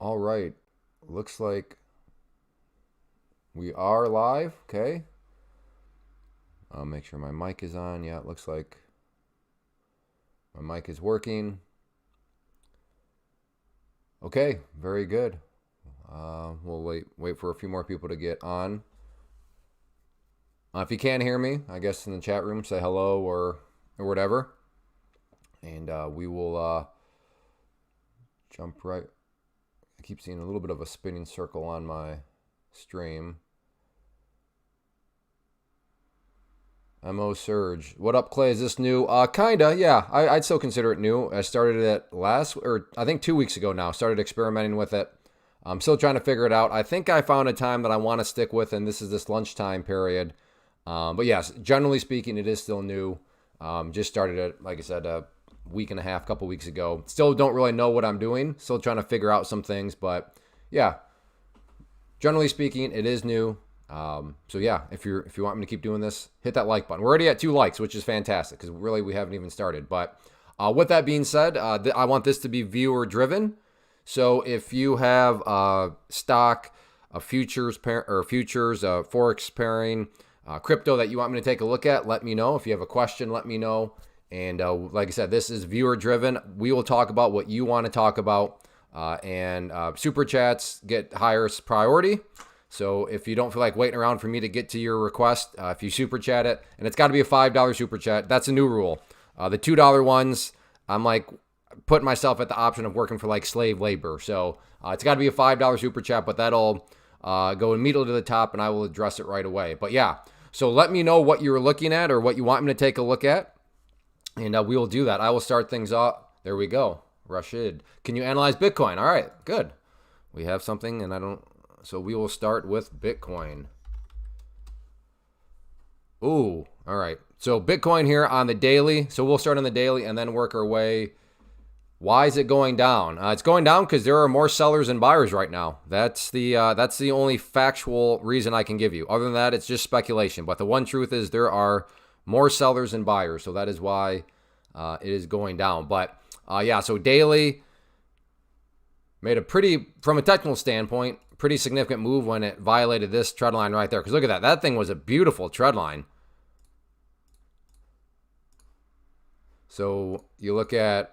All right. Looks like we are live. Okay. I'll make sure my mic is on. Yeah, it looks like my mic is working. Okay, very good. We'll wait for a few more people to get on. If you can't hear me, I guess in the chat room, say hello or whatever. And we will jump right. I keep seeing a little bit of a spinning circle on my stream. MO Surge. What up, Clay? Is this new? Kinda, yeah. I'd still consider it new. I started it I think 2 weeks ago now. Started experimenting with it. I'm still trying to figure it out. I think I found a time that I want to stick with, and this is this lunchtime period. But yes, generally speaking, it is still new. Just started it, like I said, a week and a half, couple weeks ago. Still don't really know what I'm doing. Still trying to figure out some things, but yeah, generally speaking, it is new. So yeah, if you want me to keep doing this, hit that like button. We're already at 2 likes, which is fantastic because really we haven't even started. But with that being said, I want this to be viewer driven. So if you have stock, futures, forex pairing, crypto that you want me to take a look at, let me know. If you have a question, let me know. And like I said, this is viewer driven. We will talk about what you want to talk about, and super chats get highest priority. So if you don't feel like waiting around for me to get to your request, if you super chat it, and it's got to be a $5 super chat, that's a new rule. The $2 ones, I'm like putting myself at the option of working for like slave labor. So it's got to be a $5 super chat, but that'll go immediately to the top and I will address it right away. But yeah, so let me know what you're looking at or what you want me to take a look at, and we will do that. I will start things off. There we go. Rashid, can you analyze Bitcoin? All right, good. We have something, and so we will start with Bitcoin. Ooh, all right. So Bitcoin here on the daily. So we'll start on the daily and then work our way. Why is it going down? It's going down because there are more sellers than buyers right now. That's the only factual reason I can give you. Other than that, it's just speculation. But the one truth is there are more sellers than buyers. So that is why it is going down. But yeah, so daily made from a technical standpoint, pretty significant move when it violated this trend line right there. Because look at that. That thing was a beautiful trend line. So you look at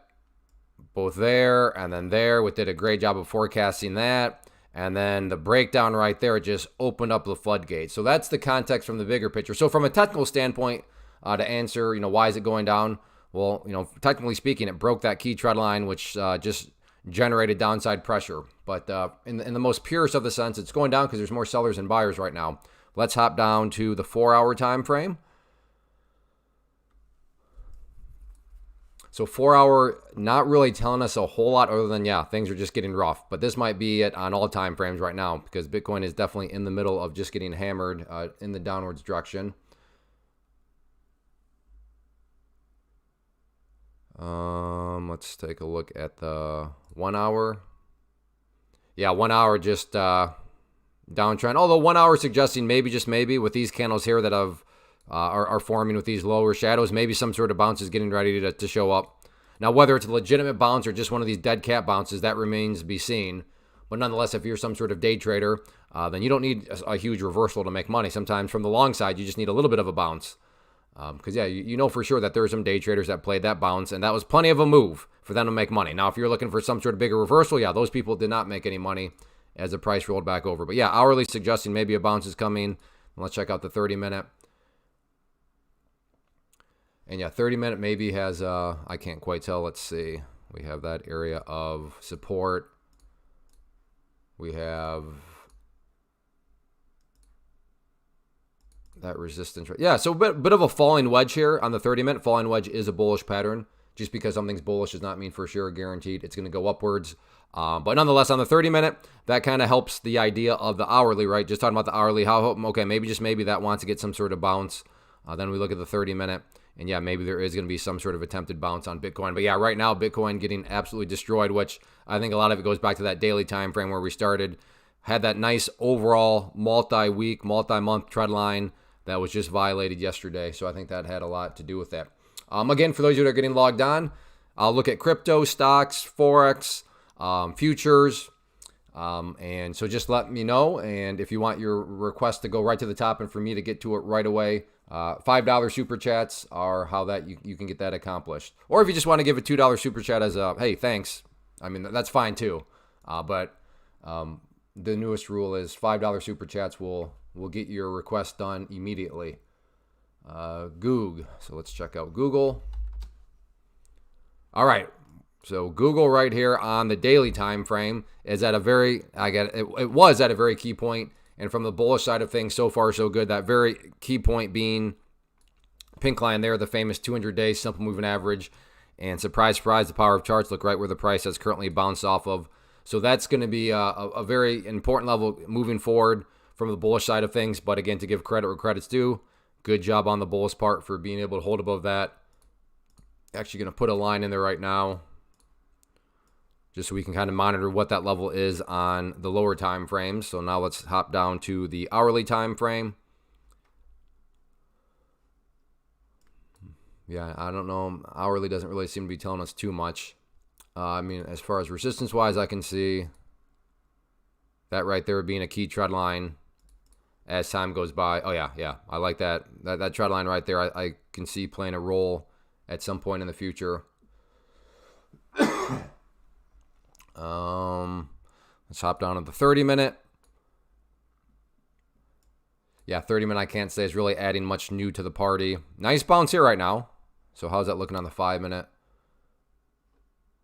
both there and then there. We did a great job of forecasting that. And then the breakdown right there just opened up the floodgates. So that's the context from the bigger picture. So from a technical standpoint, to answer, why is it going down? Well, technically speaking, it broke that key trend line, which just generated downside pressure. But in the most purest of the sense, it's going down because there's more sellers than buyers right now. Let's hop down to the 4-hour time frame. So 4-hour, not really telling us a whole lot other than, yeah, things are just getting rough. But this might be it on all time frames right now because Bitcoin is definitely in the middle of just getting hammered in the downwards direction. Let's take a look at the 1 hour. Yeah, 1 hour just downtrend. Although 1 hour suggesting maybe, just maybe, with these candles here that are forming with these lower shadows, maybe some sort of bounce is getting ready to show up. Now, whether it's a legitimate bounce or just one of these dead cat bounces, that remains to be seen. But nonetheless, if you're some sort of day trader, then you don't need a huge reversal to make money. Sometimes from the long side, you just need a little bit of a bounce. Because, yeah, you know for sure that there are some day traders that played that bounce, and that was plenty of a move for them to make money. Now, if you're looking for some sort of bigger reversal, yeah, those people did not make any money as the price rolled back over. But, yeah, hourly suggesting maybe a bounce is coming. Let's check out the 30-minute. And, yeah, 30-minute maybe has, I can't quite tell. Let's see. We have that area of support. We have that resistance. Yeah, so a bit of a falling wedge here on the 30-minute. Falling wedge is a bullish pattern. Just because something's bullish does not mean for sure guaranteed it's going to go upwards. But nonetheless, on the 30-minute, that kind of helps the idea of the hourly, right? Just talking about the hourly. Okay, maybe just maybe that wants to get some sort of bounce. Then we look at the 30-minute. And yeah, maybe there is going to be some sort of attempted bounce on Bitcoin. But yeah, right now, Bitcoin getting absolutely destroyed, which I think a lot of it goes back to that daily time frame where we started. Had that nice overall multi-week, multi-month trend line that was just violated yesterday. So I think that had a lot to do with that. Again, for those of you that are getting logged on, I'll look at crypto, stocks, forex, futures, And so just let me know. And if you want your request to go right to the top and for me to get to it right away, $5 super chats are how that you can get that accomplished. Or if you just want to give a $2 super chat as a, hey, thanks. I mean, that's fine too. But the newest rule is $5 super chats will get your request done immediately. Goog. So let's check out Google. All right. So Google right here on the daily time frame is at a very, it was at a very key point. And from the bullish side of things, so far so good. That very key point being pink line there, the famous 200-day simple moving average. And surprise, surprise, the power of charts. Look right where the price has currently bounced off of. So that's going to be a very important level moving forward from the bullish side of things. But again, to give credit where credit's due, good job on the bullish part for being able to hold above that. Actually going to put a line in there right now, just so we can kind of monitor what that level is on the lower time frames. So now let's hop down to the hourly time frame. Yeah, I don't know. Hourly doesn't really seem to be telling us too much. I mean, as far as resistance-wise, I can see that right there being a key trend line as time goes by. Oh, yeah. I like that. That trend line right there, I can see playing a role at some point in the future. Let's hop down to the 30-minute. Yeah, 30-minute I can't say is really adding much new to the party. Nice bounce here right now. So how's that looking on the 5-minute?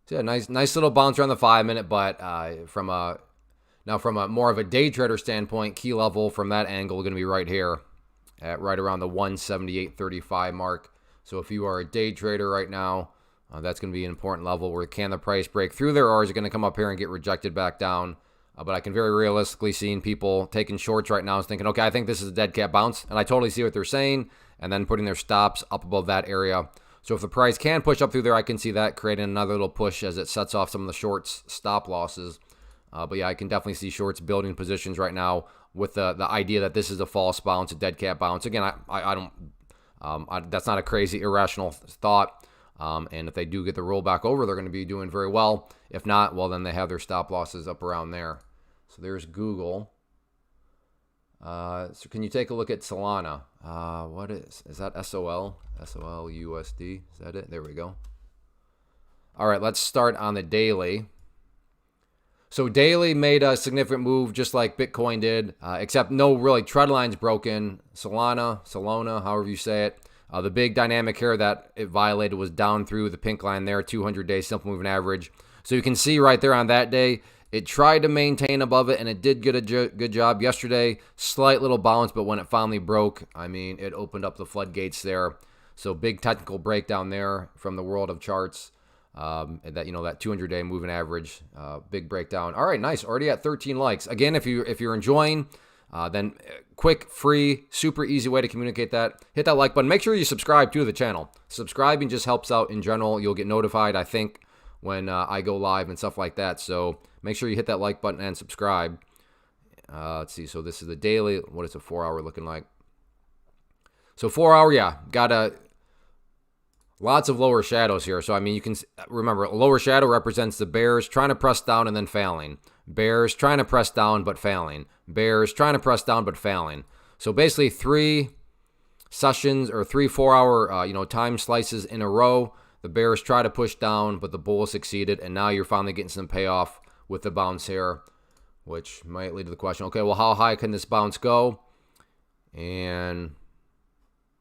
So yeah, nice little bounce on the 5-minute, but from a more of a day trader standpoint, key level from that angle going to be right here at right around the 178.35 mark. So if you are a day trader right now, that's going to be an important level where can the price break through there, or is it going to come up here and get rejected back down? But I can very realistically see people taking shorts right now and thinking, okay, I think this is a dead cat bounce. And I totally see what they're saying, and then putting their stops up above that area. So if the price can push up through there, I can see that creating another little push as it sets off some of the shorts stop losses. But yeah, I can definitely see shorts building positions right now with the idea that this is a false bounce, a dead cat bounce. Again, I don't, that's not a crazy irrational thought. And if they do get the roll back over, they're going to be doing very well. If not, well, then they have their stop losses up around there. So there's Google. So can you take a look at Solana? What is that SOL? SOL USD? Is that it? There we go. All right, let's start on the daily. So daily made a significant move just like Bitcoin did, except no really trend lines broken. Solana, however you say it. The big dynamic here that it violated was down through the pink line there, 200-day simple moving average. So you can see right there on that day, it tried to maintain above it, and it did get a good job yesterday. Slight little bounce, but when it finally broke, I mean, it opened up the floodgates there. So big technical breakdown there from the world of charts. That 200-day moving average, big breakdown. All right, nice. Already at 13 likes. Again, if you're enjoying, then quick, free, super easy way to communicate that. Hit that like button. Make sure you subscribe to the channel. Subscribing just helps out in general. You'll get notified, I think, when I go live and stuff like that. So make sure you hit that like button and subscribe. Let's see. So this is the daily. What is a 4-hour looking like? So 4-hour, yeah, got lots of lower shadows here. So, I mean, you can remember, a lower shadow represents the bears trying to press down and then failing. Bears trying to press down but failing. Bears trying to press down but failing. So basically 3 sessions or 3 4-hour time slices in a row. The bears try to push down, but the bulls succeeded, and now you're finally getting some payoff with the bounce here, which might lead to the question, okay, well, how high can this bounce go? And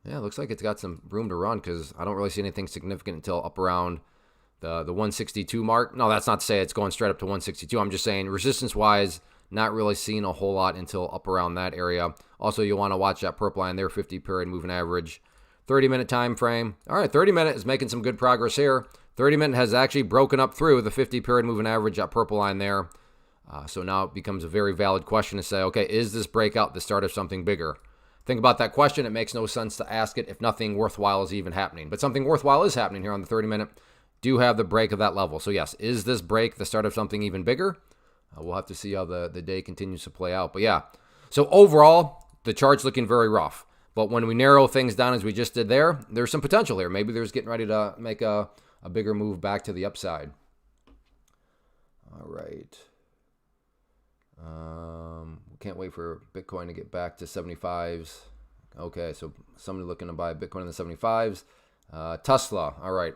yeah, it looks like it's got some room to run because I don't really see anything significant until up around the 162 mark. No, that's not to say it's going straight up to 162. I'm just saying resistance-wise, not really seeing a whole lot until up around that area. Also, you want to watch that purple line there, 50-period moving average. 30-minute time frame. All right, 30-minute is making some good progress here. 30-minute has actually broken up through the 50-period moving average, that purple line there. So now it becomes a very valid question to say, okay, is this breakout the start of something bigger? Think about that question. It makes no sense to ask it if nothing worthwhile is even happening. But something worthwhile is happening here on the 30-minute. Do have the break of that level. So yes, is this break the start of something even bigger? We'll have to see how the day continues to play out. But yeah, so overall, the chart's looking very rough. But when we narrow things down as we just did there, there's some potential here. Maybe there's getting ready to make a bigger move back to the upside. All right. Can't wait for Bitcoin to get back to 75s. Okay, so somebody looking to buy Bitcoin in the 75s. Tesla, all right.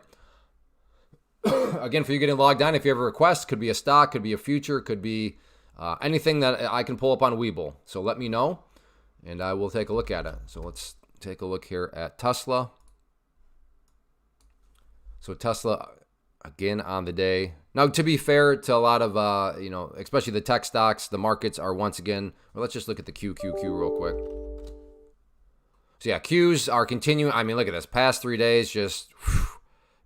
Again, for you getting logged on, if you have a request, could be a stock, could be a future, could be anything that I can pull up on Webull. So let me know, and I will take a look at it. So let's take a look here at Tesla. So Tesla, again, on the day. Now, to be fair to a lot of, especially the tech stocks, the markets are once again, well, let's just look at the QQQ real quick. So yeah, Qs are continuing. I mean, look at this. Past 3 days, just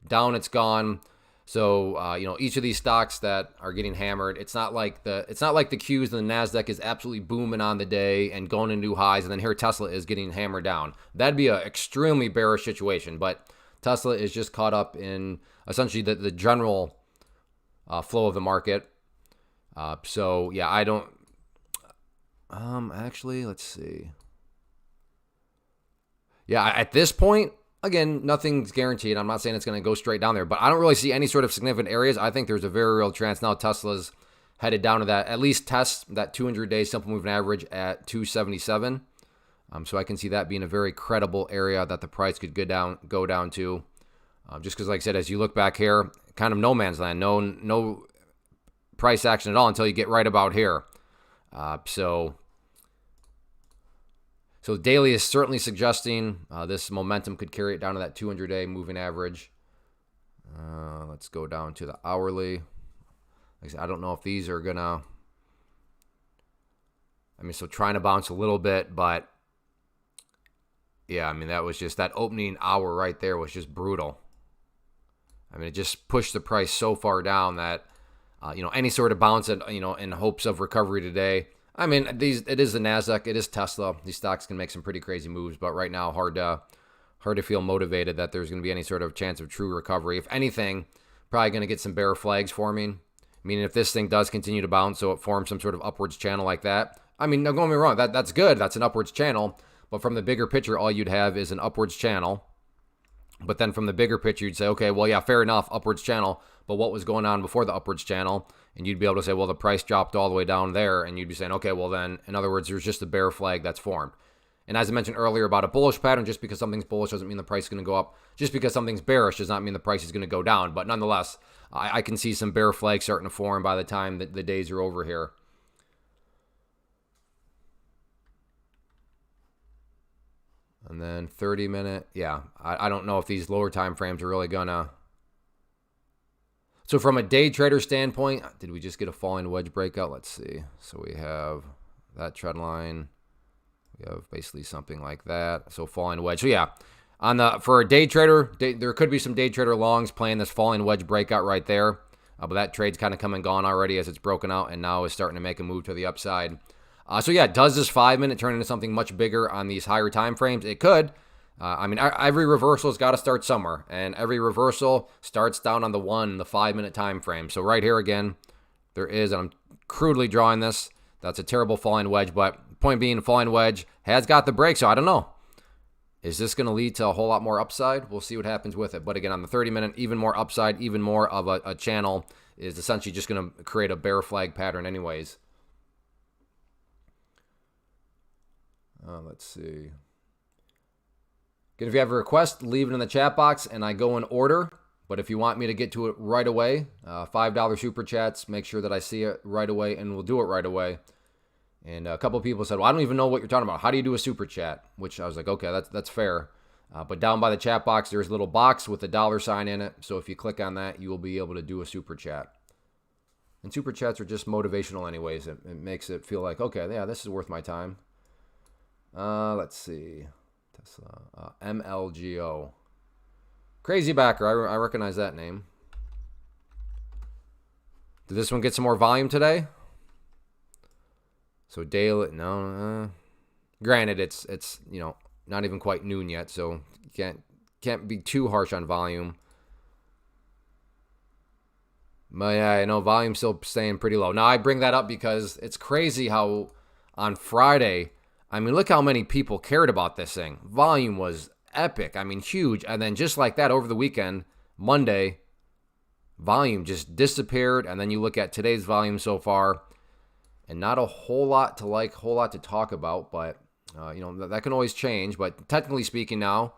down, it's gone. So, each of these stocks that are getting hammered, it's not like the Qs and the NASDAQ is absolutely booming on the day and going to new highs, and then here Tesla is getting hammered down. That'd be an extremely bearish situation, but Tesla is just caught up in essentially the general flow of the market. So yeah, I don't. Actually, let's see. Yeah, at this point, again, nothing's guaranteed. I'm not saying it's going to go straight down there, but I don't really see any sort of significant areas. I think there's a very real chance now Tesla's headed down to that, at least test that 200-day simple moving average at 277. So I can see that being a very credible area that the price could go down to. Just because, like I said, as you look back here, kind of no man's land, no price action at all until you get right about here. So daily is certainly suggesting this momentum could carry it down to that 200-day moving average. Let's go down to the hourly. Like I said, I don't know if these are gonna. So trying to bounce a little bit, but yeah, that was just that opening hour right there was just brutal. It just pushed the price so far down that any sort of bounce in hopes of recovery today. It is the NASDAQ, it is Tesla. These stocks can make some pretty crazy moves, but right now hard to feel motivated that there's going to be any sort of chance of true recovery. If anything, probably going to get some bear flags forming. Meaning if this thing does continue to bounce, so it forms some sort of upwards channel like that. Don't get me wrong, that's good. That's an upwards channel. But from the bigger picture, all you'd have is an upwards channel. But then from the bigger picture, you'd say, okay, well, yeah, fair enough, upwards channel. But what was going on before the upwards channel? And you'd be able to say, well, the price dropped all the way down there. And you'd be saying, okay, well, then, in other words, there's just a bear flag that's formed. And as I mentioned earlier about a bullish pattern, just because something's bullish doesn't mean the price is going to go up. Just because something's bearish does not mean the price is going to go down. But nonetheless, I can see some bear flags starting to form by the time that the days are over here. And then 30-minute, yeah, I don't know if these lower time frames are really gonna. So from a day trader standpoint, did we just get a falling wedge breakout? Let's see. So we have that trend line. We have basically something like that. So falling wedge. So yeah, for a day trader, there could be some day trader longs playing this falling wedge breakout right there. But that trade's kind of come and gone already as it's broken out and now is starting to make a move to the upside. So yeah, does this 5-minute turn into something much bigger on these higher time frames? It could. Every reversal has got to start somewhere, and every reversal starts down on the 5-minute time frame. So right here again, there is, and I'm crudely drawing this. That's a terrible falling wedge, but point being, falling wedge has got the break. So I don't know. Is this going to lead to a whole lot more upside? We'll see what happens with it. But again, on the 30-minute, even more upside, even more of a channel is essentially just going to create a bear flag pattern anyways. Let's see. Again, if you have a request, leave it in the chat box and I go in order. But if you want me to get to it right away, $5 super chats, make sure that I see it right away and we'll do it right away. And a couple of people said, well, I don't even know what you're talking about. How do you do a super chat? Which I was like, okay, that's fair. But down by the chat box, there's a little box with a $sign in it. So if you click on that, you will be able to do a super chat. And super chats are just motivational anyways. It makes it feel like, okay, yeah, this is worth my time. Let's see. Tesla. MLGO. Crazy backer. I recognize that name. Did this one get some more volume today? So daily, no. Granted, it's not even quite noon yet, so you can't be too harsh on volume. But yeah, volume's still staying pretty low. Now I bring that up because it's crazy how on Friday, look how many people cared about this thing. Volume was epic. Huge. And then just like that over the weekend, Monday, volume just disappeared. And then you look at today's volume so far, and not a whole lot to talk about, but that can always change. But technically speaking now,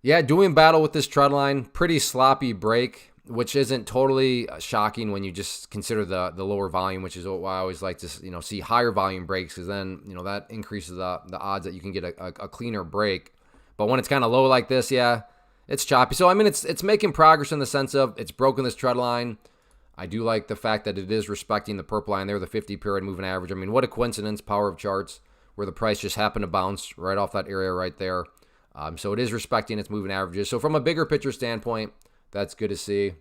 yeah, doing battle with this trend line, pretty sloppy break, which isn't totally shocking when you just consider the lower volume, which is why I always like to see higher volume breaks, because then that increases the odds that you can get a cleaner break. But when it's kind of low like this, yeah, it's choppy. So I mean, it's making progress in the sense of it's broken this trend line. I do like the fact that it is respecting the purple line there, the 50-period moving average. I mean, what a coincidence, power of charts, where the price just happened to bounce right off that area right there. So it is respecting its moving averages. So from a bigger picture standpoint, that's good to see.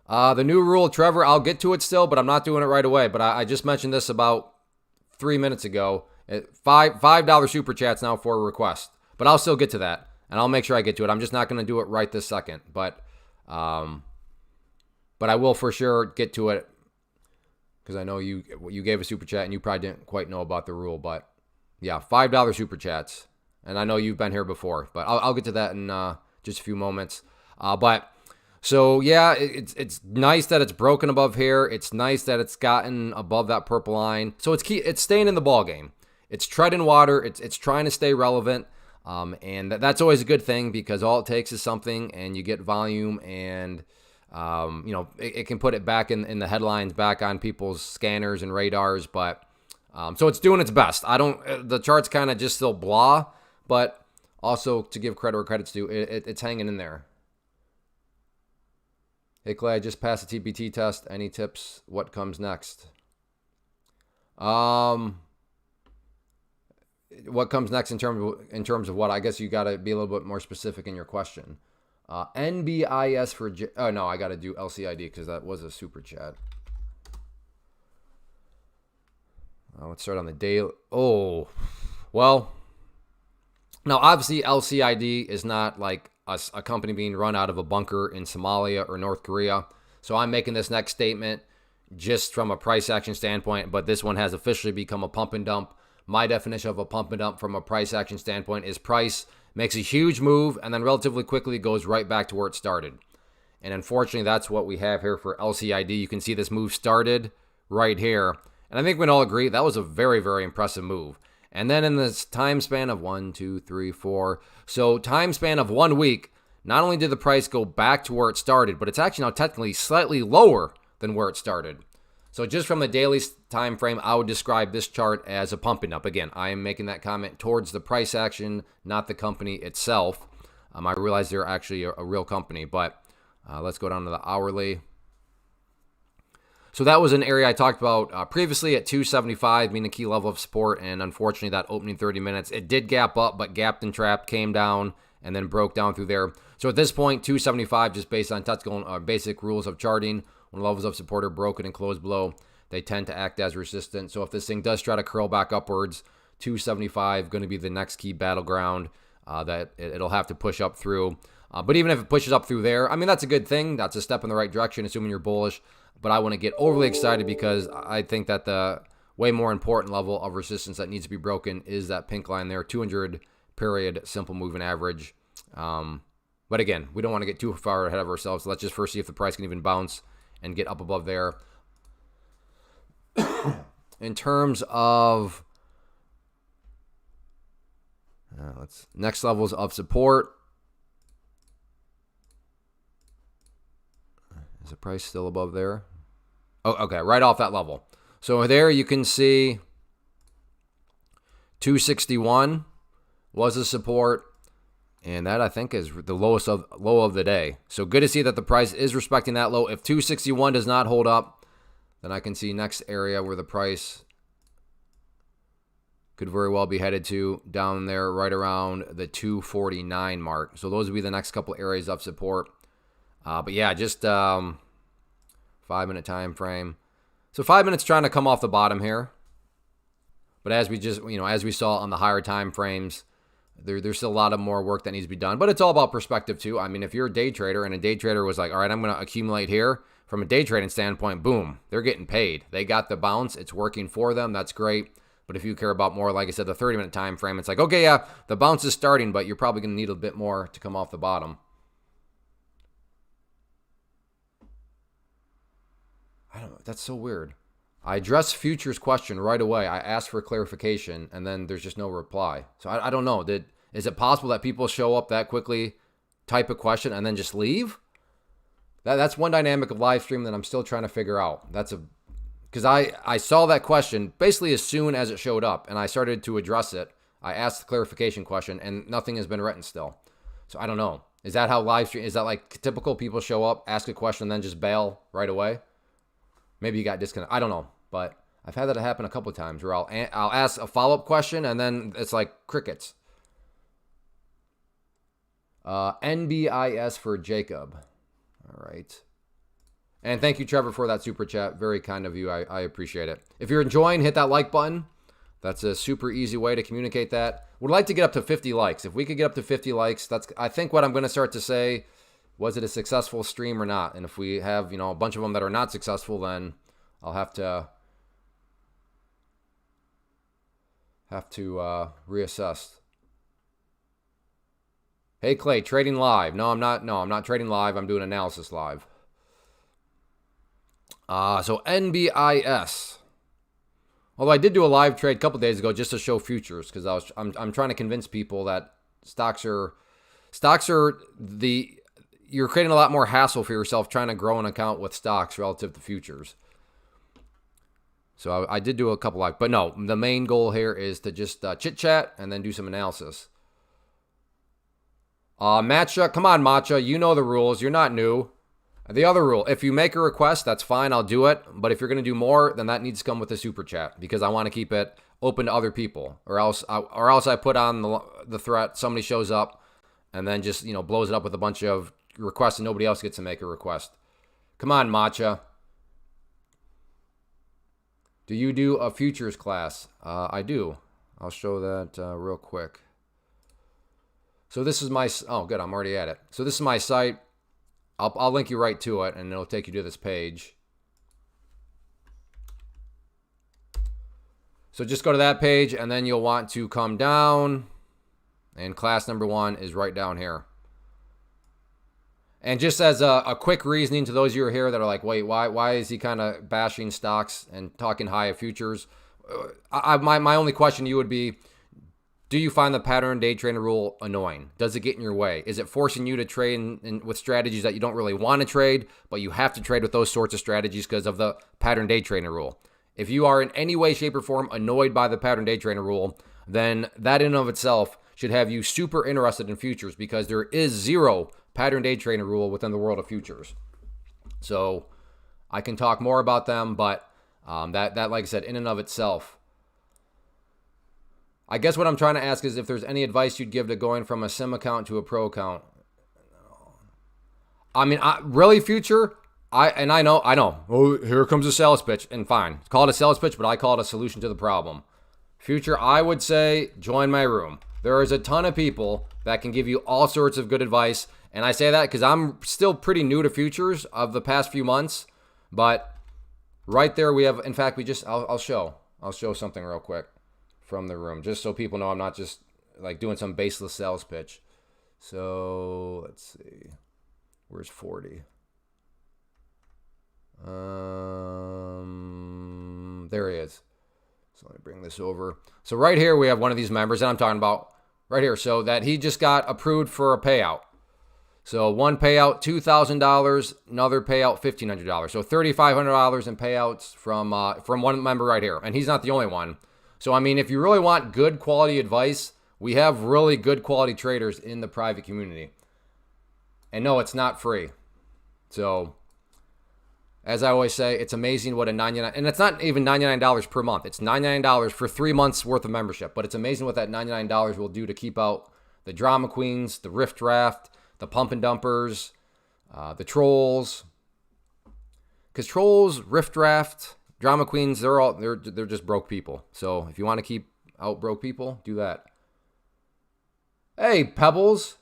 The new rule, Trevor, I'll get to it still, but I'm not doing it right away. But I just mentioned this about 3 minutes ago. $5 super chats now for a request. But I'll still get to that, and I'll make sure I get to it. I'm just not going to do it right this second. But I will for sure get to it, because I know you gave a super chat, and you probably didn't quite know about the rule. But yeah, $5 super chats. And I know you've been here before, but I'll get to that in just a few moments. So yeah, it's nice that it's broken above here. It's nice that it's gotten above that purple line. So it's staying in the ball game. It's treading water. It's trying to stay relevant, and that's always a good thing, because all it takes is something, and you get volume, and it can put it back in the headlines, back on people's scanners and radars. But so it's doing its best. The chart's kind of just still blah. But also, to give credit where credit's due, it's hanging in there. Hey, Clay, I just passed the TBT test. Any tips? What comes next? What comes next in terms of what? I guess you got to be a little bit more specific in your question. NBIS for... Oh, no, I got to do LCID, because that was a super chat. Let's start on the daily. Oh, well... Now, obviously, LCID is not like a company being run out of a bunker in Somalia or North Korea. So I'm making this next statement just from a price action standpoint, but this one has officially become a pump and dump. My definition of a pump and dump from a price action standpoint is price makes a huge move and then relatively quickly goes right back to where it started. And unfortunately, that's what we have here for LCID. You can see this move started right here. And I think we can all agree that was a very, very impressive move. And then in this time span of 1, 2, 3, 4, so time span of 1 week, not only did the price go back to where it started, but it's actually now technically slightly lower than where it started. So just from the daily time frame, I would describe this chart as a pumping up. Again, I am making that comment towards the price action, not the company itself. I realize they're actually a real company, but let's go down to the hourly. So that was an area I talked about previously at 275 being a key level of support, and unfortunately that opening 30 minutes, it did gap up, but gapped and trapped, came down, and then broke down through there. So at this point, 275, just based on technical basic rules of charting, when levels of support are broken and closed below, they tend to act as resistance. So if this thing does try to curl back upwards, 275 going to be the next key battleground that it'll have to push up through. But even if it pushes up through there, I mean, that's a good thing. That's a step in the right direction, assuming you're bullish. But I wouldn't get overly excited, because I think that the way more important level of resistance that needs to be broken is that pink line there, 200 period simple moving average. But again, we don't want to get too far ahead of ourselves. So let's just first see if the price can even bounce and get up above there. In terms of next levels of support. Is the price still above there? Oh, okay, right off that level. So there you can see 261 was a support, and that I think is the low of the day. So good to see that the price is respecting that low. If 261 does not hold up, then I can see next area where the price could very well be headed to down there right around the 249 mark. So those would be the next couple areas of support. But yeah, just 5-minute time frame. So 5 minutes trying to come off the bottom here. But as we just, as we saw on the higher time frames, there's still a lot of more work that needs to be done. But it's all about perspective too. I mean, if you're a day trader and a day trader was like, all right, I'm going to accumulate here, from a day trading standpoint, boom, they're getting paid. They got the bounce. It's working for them. That's great. But if you care about more, like I said, the 30-minute time frame, it's like, okay, yeah, the bounce is starting, but you're probably going to need a bit more to come off the bottom. I don't know. That's so weird. I address futures question right away. I ask for clarification, and then there's just no reply. So I don't know. Is it possible that people show up that quickly, type a question, and then just leave? That's one dynamic of live stream that I'm still trying to figure out. Because I saw that question basically as soon as it showed up, and I started to address it. I asked the clarification question, and nothing has been written still. So I don't know. Is that how live stream? Is that like typical? People show up, ask a question, and then just bail right away? Maybe you got disconnected. I don't know. But I've had that happen a couple of times where I'll ask a follow-up question and then it's like crickets. NBIS for Jacob. All right. And thank you, Trevor, for that super chat. Very kind of you. I appreciate it. If you're enjoying, hit that like button. That's a super easy way to communicate that. Would like to get up to 50 likes. If we could get up to 50 likes, that's I think what I'm going to start to say. Was it a successful stream or not? And if we have, a bunch of them that are not successful, then I'll have to reassess. Hey Clay, trading live. No, I'm not trading live. I'm doing analysis live. So NBIS. Although I did do a live trade a couple days ago just to show futures because I'm trying to convince people that stocks are you're creating a lot more hassle for yourself trying to grow an account with stocks relative to futures. So I did do a couple live, but no, the main goal here is to just chit chat and then do some analysis. Matcha, come on, Matcha, you know the rules. You're not new. The other rule, if you make a request, that's fine. I'll do it. But if you're going to do more, then that needs to come with a super chat because I want to keep it open to other people, or else I put on the threat. Somebody shows up and then just blows it up with a bunch of requests and nobody else gets to make a request. Come on, Matcha. Do you do a futures class? I do. I'll show that real quick. So this is my, oh good, I'm already at it. So this is my site. I'll link you right to it and it'll take you to this page. So just go to that page and then you'll want to come down and class number 1 is right down here. And just as a quick reasoning to those of you who are here that are like, wait, why is he kind of bashing stocks and talking high of futures? My only question to you would be, do you find the pattern day trader rule annoying? Does it get in your way? Is it forcing you to trade with strategies that you don't really want to trade, but you have to trade with those sorts of strategies because of the pattern day trader rule? If you are in any way, shape, or form annoyed by the pattern day trader rule, then that in and of itself should have you super interested in futures because there is zero pattern day trading rule within the world of futures. So I can talk more about them, but that like I said, in and of itself, I guess what I'm trying to ask is if there's any advice you'd give to going from a sim account to a pro account. I mean, really future, I know. Oh, here comes a sales pitch, and fine, call it a sales pitch, but I call it a solution to the problem. Future, I would say join my room. There is a ton of people that can give you all sorts of good advice. And I say that because I'm still pretty new to futures of the past few months. But right there we have, in fact, I'll show something real quick from the room. Just so people know I'm not just like doing some baseless sales pitch. So let's see. Where's 40? There he is. So let me bring this over. So right here we have one of these members that I'm talking about right here. So that he just got approved for a payout. So one payout, $2,000, another payout, $1,500. So $3,500 in payouts from one member right here. And he's not the only one. So, I mean, if you really want good quality advice, we have really good quality traders in the private community. And no, it's not free. So, as I always say, it's amazing what a $99, and it's not even $99 per month. It's $99 for 3 months worth of membership. But it's amazing what that $99 will do to keep out the drama queens, the riff draft, the pump and dumpers, the trolls. Because trolls, riff draft, drama queens, they're just broke people. So if you want to keep out broke people, do that. Hey, Pebbles.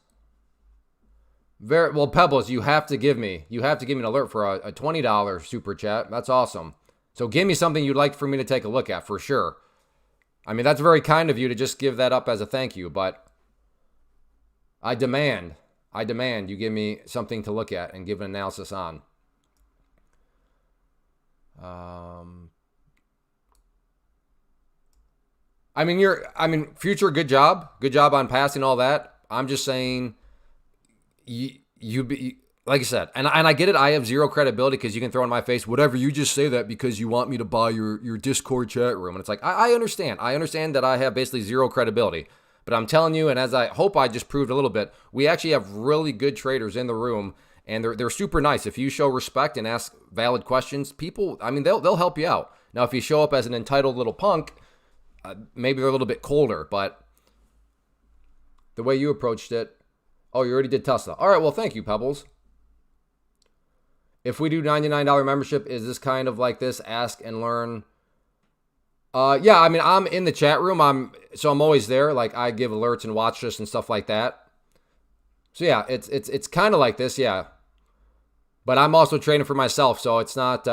Well, Pebbles, you have to give me an alert for a $20 super chat. That's awesome. So give me something you'd like for me to take a look at for sure. I mean, that's very kind of you to just give that up as a thank you, but I demand you give me something to look at and give an analysis on. Future, good job on passing all that. I'm just saying, like I said, and I get it. I have zero credibility because you can throw in my face whatever, you just say that because you want me to buy your Discord chat room, and it's like I understand that I have basically zero credibility. But I'm telling you, and as I hope I just proved a little bit, we actually have really good traders in the room, and they're super nice. If you show respect and ask valid questions, people, they'll help you out. Now, if you show up as an entitled little punk, maybe they're a little bit colder, but the way you approached it, oh, you already did Tesla. All right, well, thank you, Pebbles. If we do $99 membership, is this kind of like this, ask and learn? Yeah, I'm in the chat room. I'm always there. Like, I give alerts and watch lists and stuff like that. So yeah, it's kind of like this, yeah. But I'm also trading for myself, so it's not.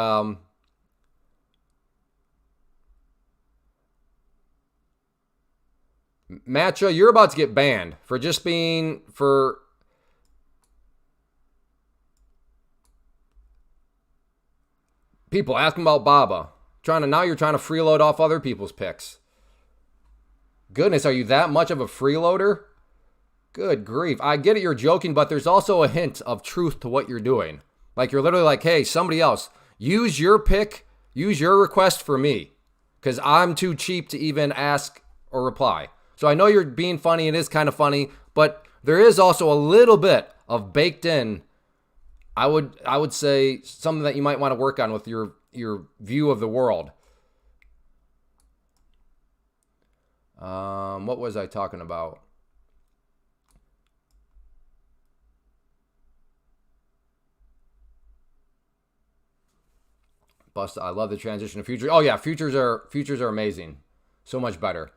Matcha, you're about to get banned for just being for. People asking about Baba. Now you're trying to freeload off other people's picks. Goodness, are you that much of a freeloader? Good grief. I get it, you're joking, but there's also a hint of truth to what you're doing. Like, you're literally like, hey, somebody else, use your pick, use your request for me, because I'm too cheap to even ask or reply. So I know you're being funny. It is kind of funny, but there is also a little bit of baked in, I would say, something that you might want to work on with your view of the world. What was I talking about? I love the transition to futures. Oh yeah, futures are amazing. So much better.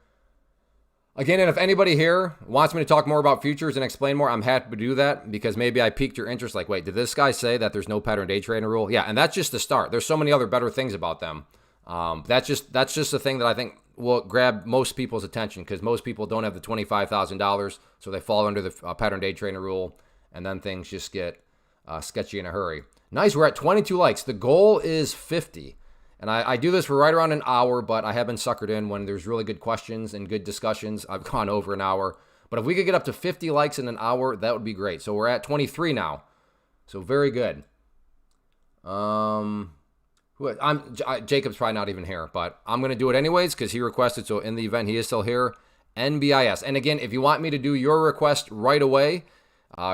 Again, and if anybody here wants me to talk more about futures and explain more, I'm happy to do that, because maybe I piqued your interest. Like, wait, did this guy say that there's no pattern day trading rule? Yeah, and that's just the start. There's so many other better things about them. That's just the thing that I think will grab most people's attention, because most people don't have the $25,000, so they fall under the pattern day trading rule, and then things just get sketchy in a hurry. Nice, we're at 22 likes. The goal is 50. And I do this for right around an hour, but I have been suckered in when there's really good questions and good discussions. I've gone over an hour. But if we could get up to 50 likes in an hour, that would be great. So we're at 23 now. So very good. Jacob's probably not even here, but I'm going to do it anyways because he requested. So in the event he is still here, NBIS. And again, if you want me to do your request right away,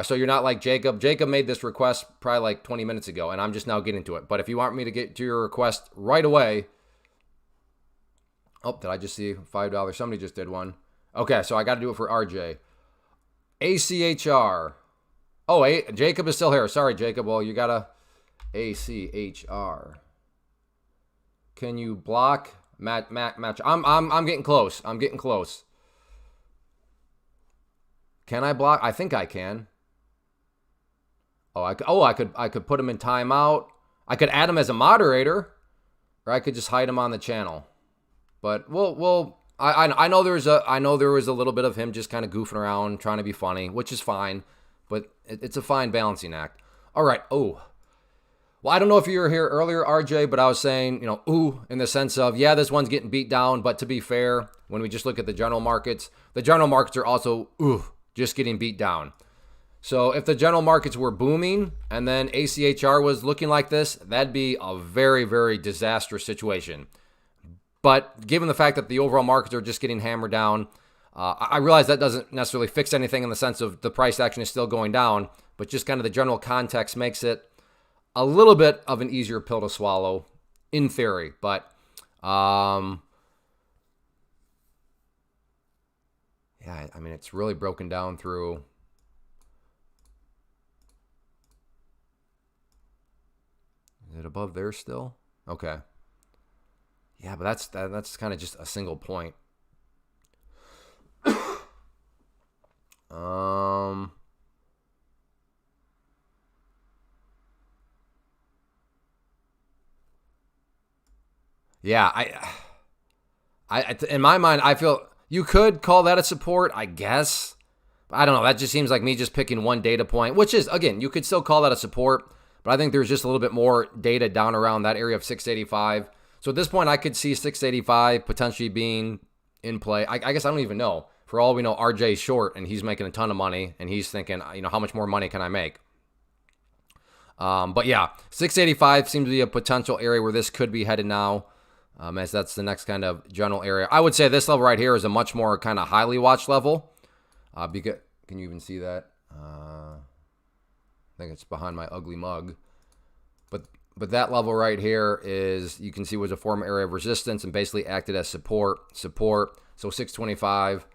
so you're not like Jacob. Jacob made this request probably like 20 minutes ago, and I'm just now getting to it. But if you want me to get to your request right away. Oh, did I just see $5? Somebody just did one. Okay, so I got to do it for RJ. ACHR. Oh, Jacob is still here. Sorry, Jacob. Well, you got to ACHR. Can you block match? I'm getting close. I'm getting close. Can I block? I think I can. I could put him in timeout. I could add him as a moderator, or I could just hide him on the channel. But I know there was a little bit of him just kind of goofing around, trying to be funny, which is fine. But it's a fine balancing act. All right. Oh, well, I don't know if you were here earlier, RJ, but I was saying, in the sense of, yeah, this one's getting beat down. But to be fair, when we just look at the general markets are also just getting beat down. So if the general markets were booming and then ACHR was looking like this, that'd be a very, very disastrous situation. But given the fact that the overall markets are just getting hammered down, I realize that doesn't necessarily fix anything in the sense of the price action is still going down, but just kind of the general context makes it a little bit of an easier pill to swallow in theory. But yeah, it's really broken down through. Is it above there still? Okay. Yeah, but that's kind of just a single point. Yeah, I in my mind, I feel you could call that a support, I guess. I don't know. That just seems like me just picking one data point, which is, again, you could still call that a support. But I think there's just a little bit more data down around that area of 685. So at this point, I could see 685 potentially being in play. I guess I don't even know. For all we know, RJ's short and he's making a ton of money and he's thinking, how much more money can I make? But yeah, 685 seems to be a potential area where this could be headed now, as that's the next kind of general area. I would say this level right here is a much more kind of highly watched level. Because, can you even see that? I think it's behind my ugly mug. But that level right here is, you can see, was a former area of resistance and basically acted as support. So 625.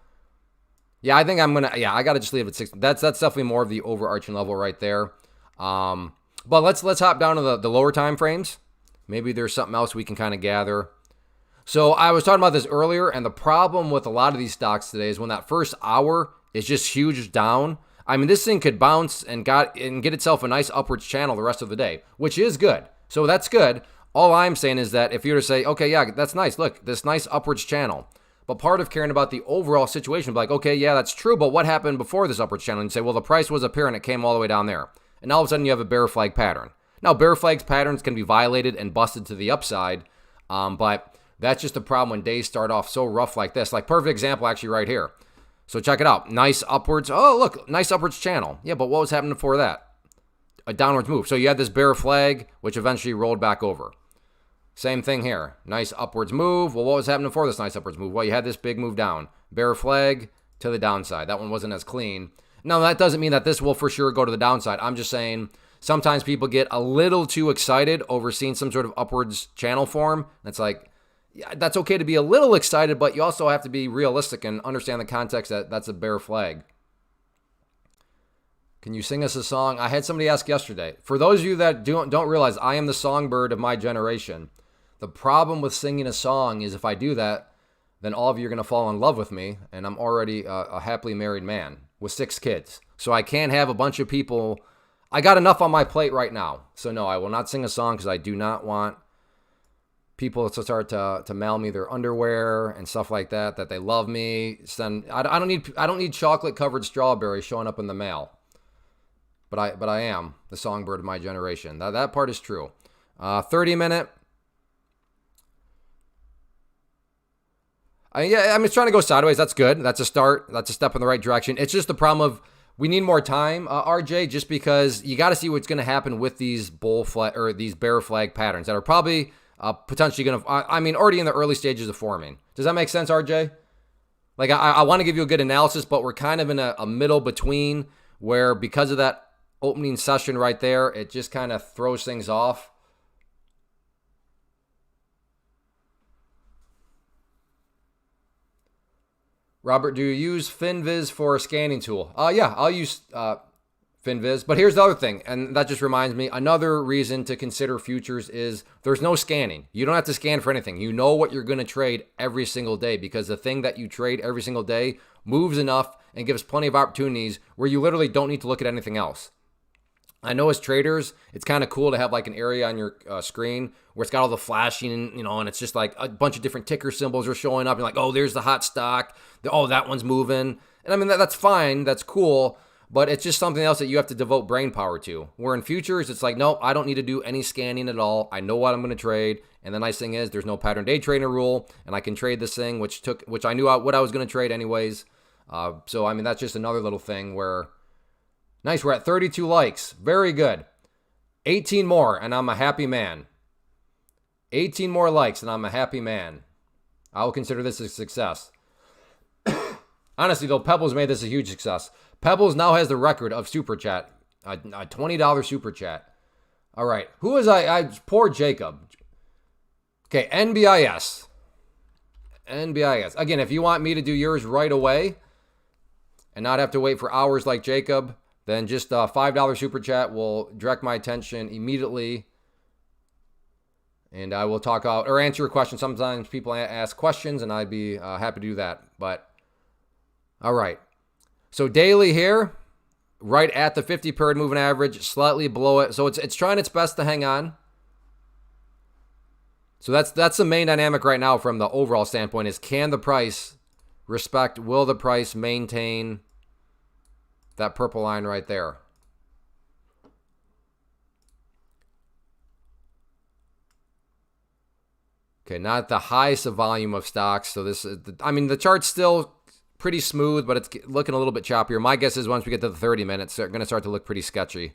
Yeah, I think I got to just leave it at 6. That's definitely more of the overarching level right there. But let's hop down to the lower time frames. Maybe there's something else we can kind of gather. So I was talking about this earlier, and the problem with a lot of these stocks today is when that first hour is just huge down. I mean, this thing could bounce and get itself a nice upwards channel the rest of the day, which is good. So that's good. All I'm saying is that if you were to say, okay, yeah, that's nice. Look, this nice upwards channel. But part of caring about the overall situation, like, okay, yeah, that's true, but what happened before this upward channel? And you say, well, the price was up here and it came all the way down there. And all of a sudden you have a bear flag pattern. Now, bear flags patterns can be violated and busted to the upside, but that's just the problem when days start off so rough like this. Like, perfect example actually right here. So check it out. Nice upwards. Oh, look, nice upwards channel. Yeah, but what was happening before that? A downwards move. So you had this bear flag, which eventually rolled back over. Same thing here. Nice upwards move. Well, what was happening before this nice upwards move? Well, you had this big move down. Bear flag to the downside. That one wasn't as clean. Now, that doesn't mean that this will for sure go to the downside. I'm just saying sometimes people get a little too excited over seeing some sort of upwards channel form. It's like, yeah, that's okay to be a little excited, but you also have to be realistic and understand the context that that's a bear flag. Can you sing us a song? I had somebody ask yesterday. For those of you that don't realize, I am the songbird of my generation. The problem with singing a song is if I do that, then all of you are going to fall in love with me, and I'm already a happily married man with 6 kids. So I can't have a bunch of people. I got enough on my plate right now. So no, I will not sing a song because I do not want people to start to mail me their underwear and stuff like that they love me. I don't need chocolate covered strawberries showing up in the mail. But I am the songbird of my generation. That part is true. 30-minute. I'm just trying to go sideways. That's good. That's a start. That's a step in the right direction. It's just the problem of we need more time, RJ, just because you got to see what's going to happen with these these bear flag patterns that are probably potentially going to, already in the early stages of forming. Does that make sense, RJ? Like, I want to give you a good analysis, but we're kind of in a middle between where, because of that opening session right there, it just kind of throws things off. Robert, do you use FinViz for a scanning tool? Yeah, I'll use FinViz. But here's the other thing, and that just reminds me, another reason to consider futures is there's no scanning. You don't have to scan for anything. You know what you're going to trade every single day because the thing that you trade every single day moves enough and gives plenty of opportunities where you literally don't need to look at anything else. I know as traders, it's kind of cool to have like an area on your screen where it's got all the flashing, and it's just like a bunch of different ticker symbols are showing up. You're like, oh, there's the hot stock. Oh, that one's moving. And I mean, that's fine. That's cool. But it's just something else that you have to devote brain power to. Where in futures, it's like, no, I don't need to do any scanning at all. I know what I'm going to trade. And the nice thing is there's no pattern day trading rule. And I can trade this thing, which I knew what I was going to trade anyways. So, I mean, that's just another little thing where... Nice, we're at 32 likes. Very good. 18 more, and I'm a happy man. 18 more likes, and I'm a happy man. I will consider this a success. Honestly, though, Pebbles made this a huge success. Pebbles now has the record of Super Chat. A $20 Super Chat. All right. Who is poor Jacob. Okay, NBIS. NBIS. Again, if you want me to do yours right away and not have to wait for hours like Jacob, then just a $5 Super Chat will direct my attention immediately. And I will talk out or answer your question. Sometimes people ask questions, and I'd be happy to do that. But, all right. So daily here, right at the 50 period moving average, slightly below it. So it's trying its best to hang on. So that's the main dynamic right now from the overall standpoint is, can the price respect, will the price maintain that purple line right there? Okay, not the highest of volume of stocks. So this is, I mean, the chart's still pretty smooth, but it's looking a little bit choppier. My guess is once we get to the 30 minutes, they're going to start to look pretty sketchy.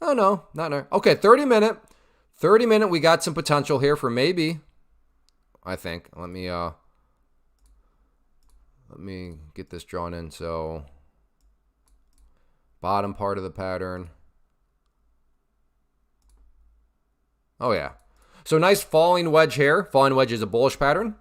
Oh, no, not no. Okay, 30 minute. 30 minute, we got some potential here for maybe, I think. Let me get this drawn in. So bottom part of the pattern. Oh, yeah. So nice falling wedge here. Falling wedge is a bullish pattern.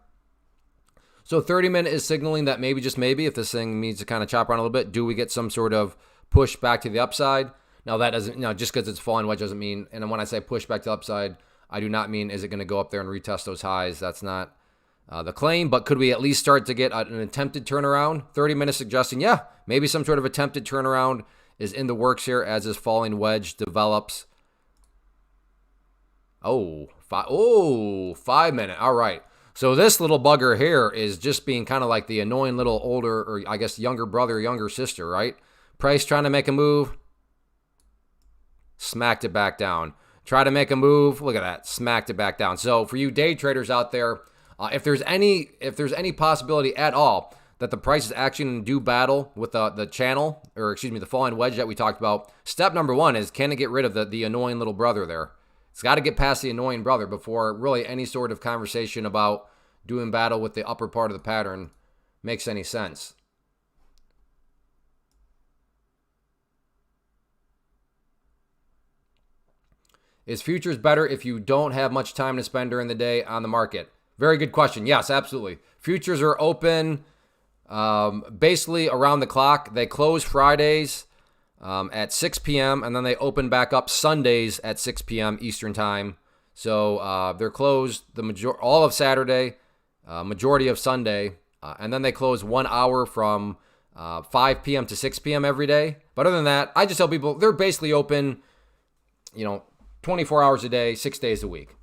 So 30 minute is signaling that maybe, just maybe, if this thing needs to kind of chop around a little bit, do we get some sort of push back to the upside? Now that doesn't, just because it's falling wedge doesn't mean, and when I say push back to the upside, I do not mean is it going to go up there and retest those highs. That's not the claim, but could we at least start to get an attempted turnaround? 30 minutes suggesting, yeah, maybe some sort of attempted turnaround is in the works here as this falling wedge develops. Oh, 5 minute. All right. So this little bugger here is just being kind of like the annoying little older, or I guess younger brother, younger sister, right? Price trying to make a move. Smacked it back down. Try to make a move. Look at that. Smacked it back down. So for you day traders out there, if there's any possibility at all that the price is actually going to do battle with the channel, or excuse me, the falling wedge that we talked about, step number one is, can it get rid of the annoying little brother there? It's got to get past the annoying brother before really any sort of conversation about doing battle with the upper part of the pattern makes any sense. Is futures better if you don't have much time to spend during the day on the market? Very good question. Yes, absolutely. Futures are open basically around the clock. They close Fridays at 6 p.m. and then they open back up Sundays at 6 p.m. Eastern time. So they're closed all of Saturday, majority of Sunday, and then they close 1 hour from 5 p.m. to 6 p.m. every day. But other than that, I just tell people they're basically open, 24 hours a day, 6 days a week.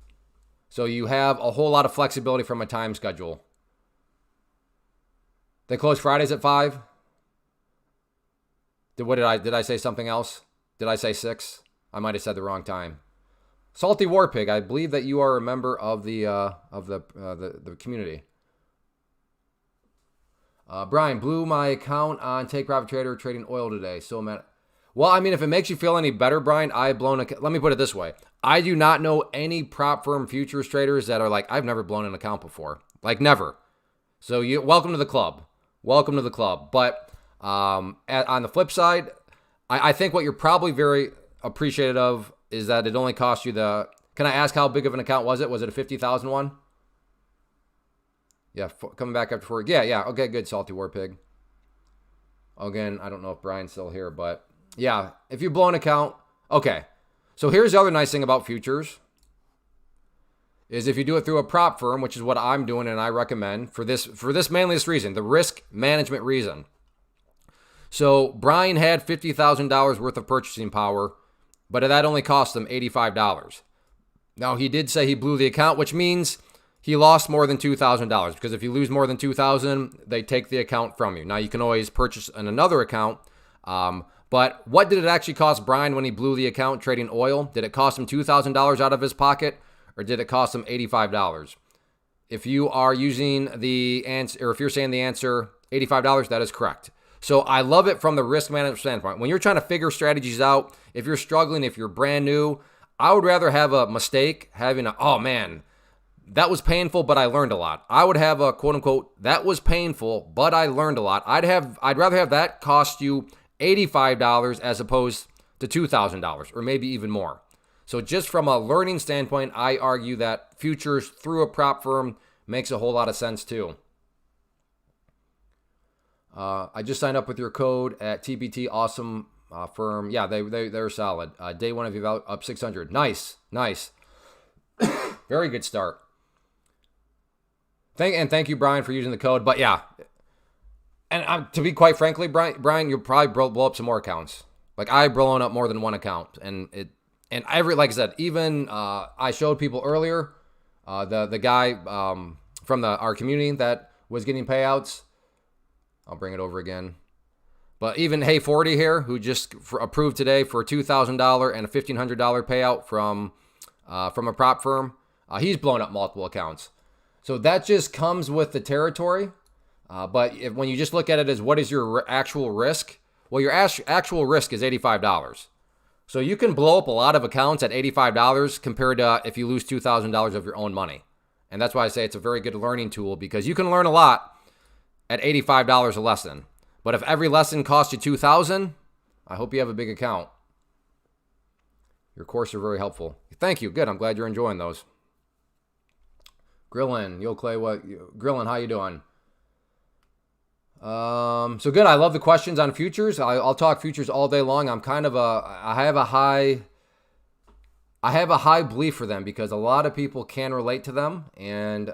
So you have a whole lot of flexibility from a time schedule. They close Fridays at 5. Did I say something else? Did I say 6? I might have said the wrong time. Salty War Pig, I believe that you are a member of the community. Brian, blew my account on Take Profit Trader trading oil today. So mad. Well, I mean, if it makes you feel any better, Brian, let me put it this way. I do not know any prop firm futures traders that are like, I've never blown an account before. Like, never. So welcome to the club. Welcome to the club. But on the flip side, I think what you're probably very appreciative of is that it only cost you can I ask how big of an account was it? Was it a 50,000 one? Yeah, coming back after 4. Yeah. Okay, good, Salty War Pig. Again, I don't know if Brian's still here, but yeah, if you blow an account, okay. So here's the other nice thing about futures is if you do it through a prop firm, which is what I'm doing and I recommend for this mainly this reason, the risk management reason. So Brian had $50,000 worth of purchasing power, but that only cost him $85. Now he did say he blew the account, which means he lost more than $2,000 because if you lose more than $2,000, they take the account from you. Now you can always purchase another account. But what did it actually cost Brian when he blew the account trading oil? Did it cost him $2,000 out of his pocket, or did it cost him $85? If you are using the answer, or if you're saying the answer $85, that is correct. So I love it from the risk management standpoint. When you're trying to figure strategies out, if you're struggling, if you're brand new, I would rather have a mistake, oh man, that was painful, but I learned a lot. I would have a quote unquote, that was painful, but I learned a lot. I'd rather have that cost you $85 as opposed to $2,000 or maybe even more. So just from a learning standpoint, I argue that futures through a prop firm makes a whole lot of sense too. I just signed up with your code at TPT Awesome Firm. Yeah, they're solid. Day one of your up 600. Nice. Very good start. Thank you, Brian, for using the code. But yeah, and to be quite frankly, Brian, you'll probably blow up some more accounts. Like I've blown up more than one account, like I said, even I showed people earlier, the guy from our community that was getting payouts. I'll bring it over again. But even Hey 40 here, who just approved today for a $2,000 and a $1,500 payout from a prop firm, he's blown up multiple accounts. So that just comes with the territory. But when you just look at it as what is your actual risk, well, your actual risk is $85. So you can blow up a lot of accounts at $85 compared to if you lose $2,000 of your own money. And that's why I say it's a very good learning tool, because you can learn a lot at $85 a lesson. But if every lesson costs you $2,000, I hope you have a big account. Your courses are very helpful. Thank you. Good. I'm glad you're enjoying those. Grillin, Yo Clay, Grillin, how you doing? So good. I love the questions on futures. I'll talk futures all day long. I have a high belief for them because a lot of people can relate to them. And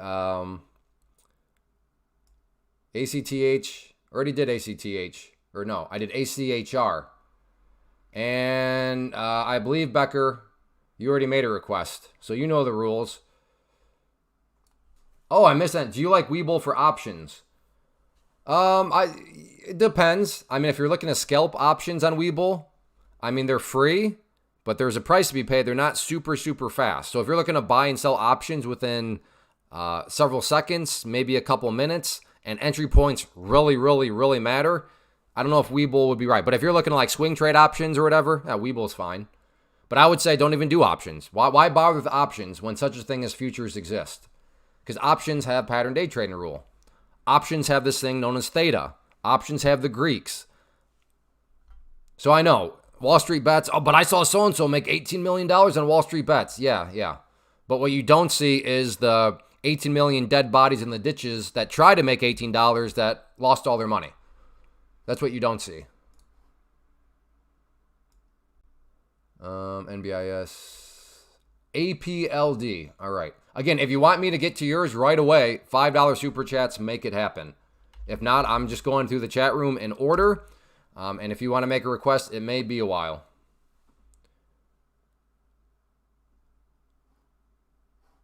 ACTH, already did ACTH, or no, I did ACHR. And I believe, Becker, you already made a request, so you know the rules. Oh, I missed that. Do you like Webull for options? It depends. I mean, if you're looking to scalp options on Webull, I mean, they're free, but there's a price to be paid. They're not super, super fast. So if you're looking to buy and sell options within several seconds, maybe a couple minutes, and entry points really, really, really matter, I don't know if Webull would be right. But if you're looking to like swing trade options or whatever, Webull's fine. But I would say don't even do options. Why bother with options when such a thing as futures exist? Because options have pattern day trading rule. Options have this thing known as theta. Options have the Greeks. So I know, Wall Street bets, oh, but I saw so-and-so make $18 million on Wall Street bets. Yeah. But what you don't see is the 18 million dead bodies in the ditches that try to make $18 that lost all their money. That's what you don't see. NBIS. APLD. All right. Again, if you want me to get to yours right away, $5 super chats, make it happen. If not, I'm just going through the chat room in order. And if you want to make a request, it may be a while.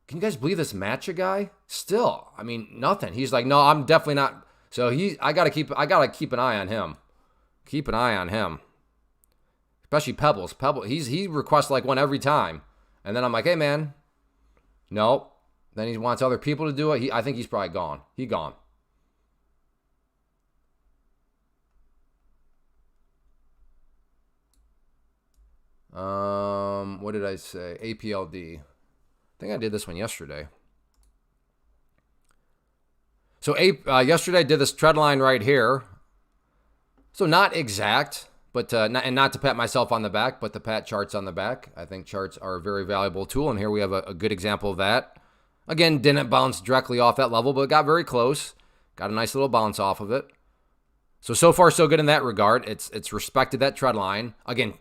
Can you guys believe this Matcha guy? Still, I mean, nothing. He's like, no, I'm definitely not. So I gotta keep an eye on him. Keep an eye on him. Especially Pebbles. He requests like one every time. And then I'm like, hey man. Nope. Then he wants other people to do it. I think he's probably gone. He gone. What did I say? APLD. I think I did this one yesterday. So yesterday I did this trend line right here. So not exact, but not to pat myself on the back, but to pat charts on the back. I think charts are a very valuable tool, and here we have a good example of that. Again, didn't bounce directly off that level, but got very close. Got a nice little bounce off of it. So far so good in that regard. It's respected that trend line. Again,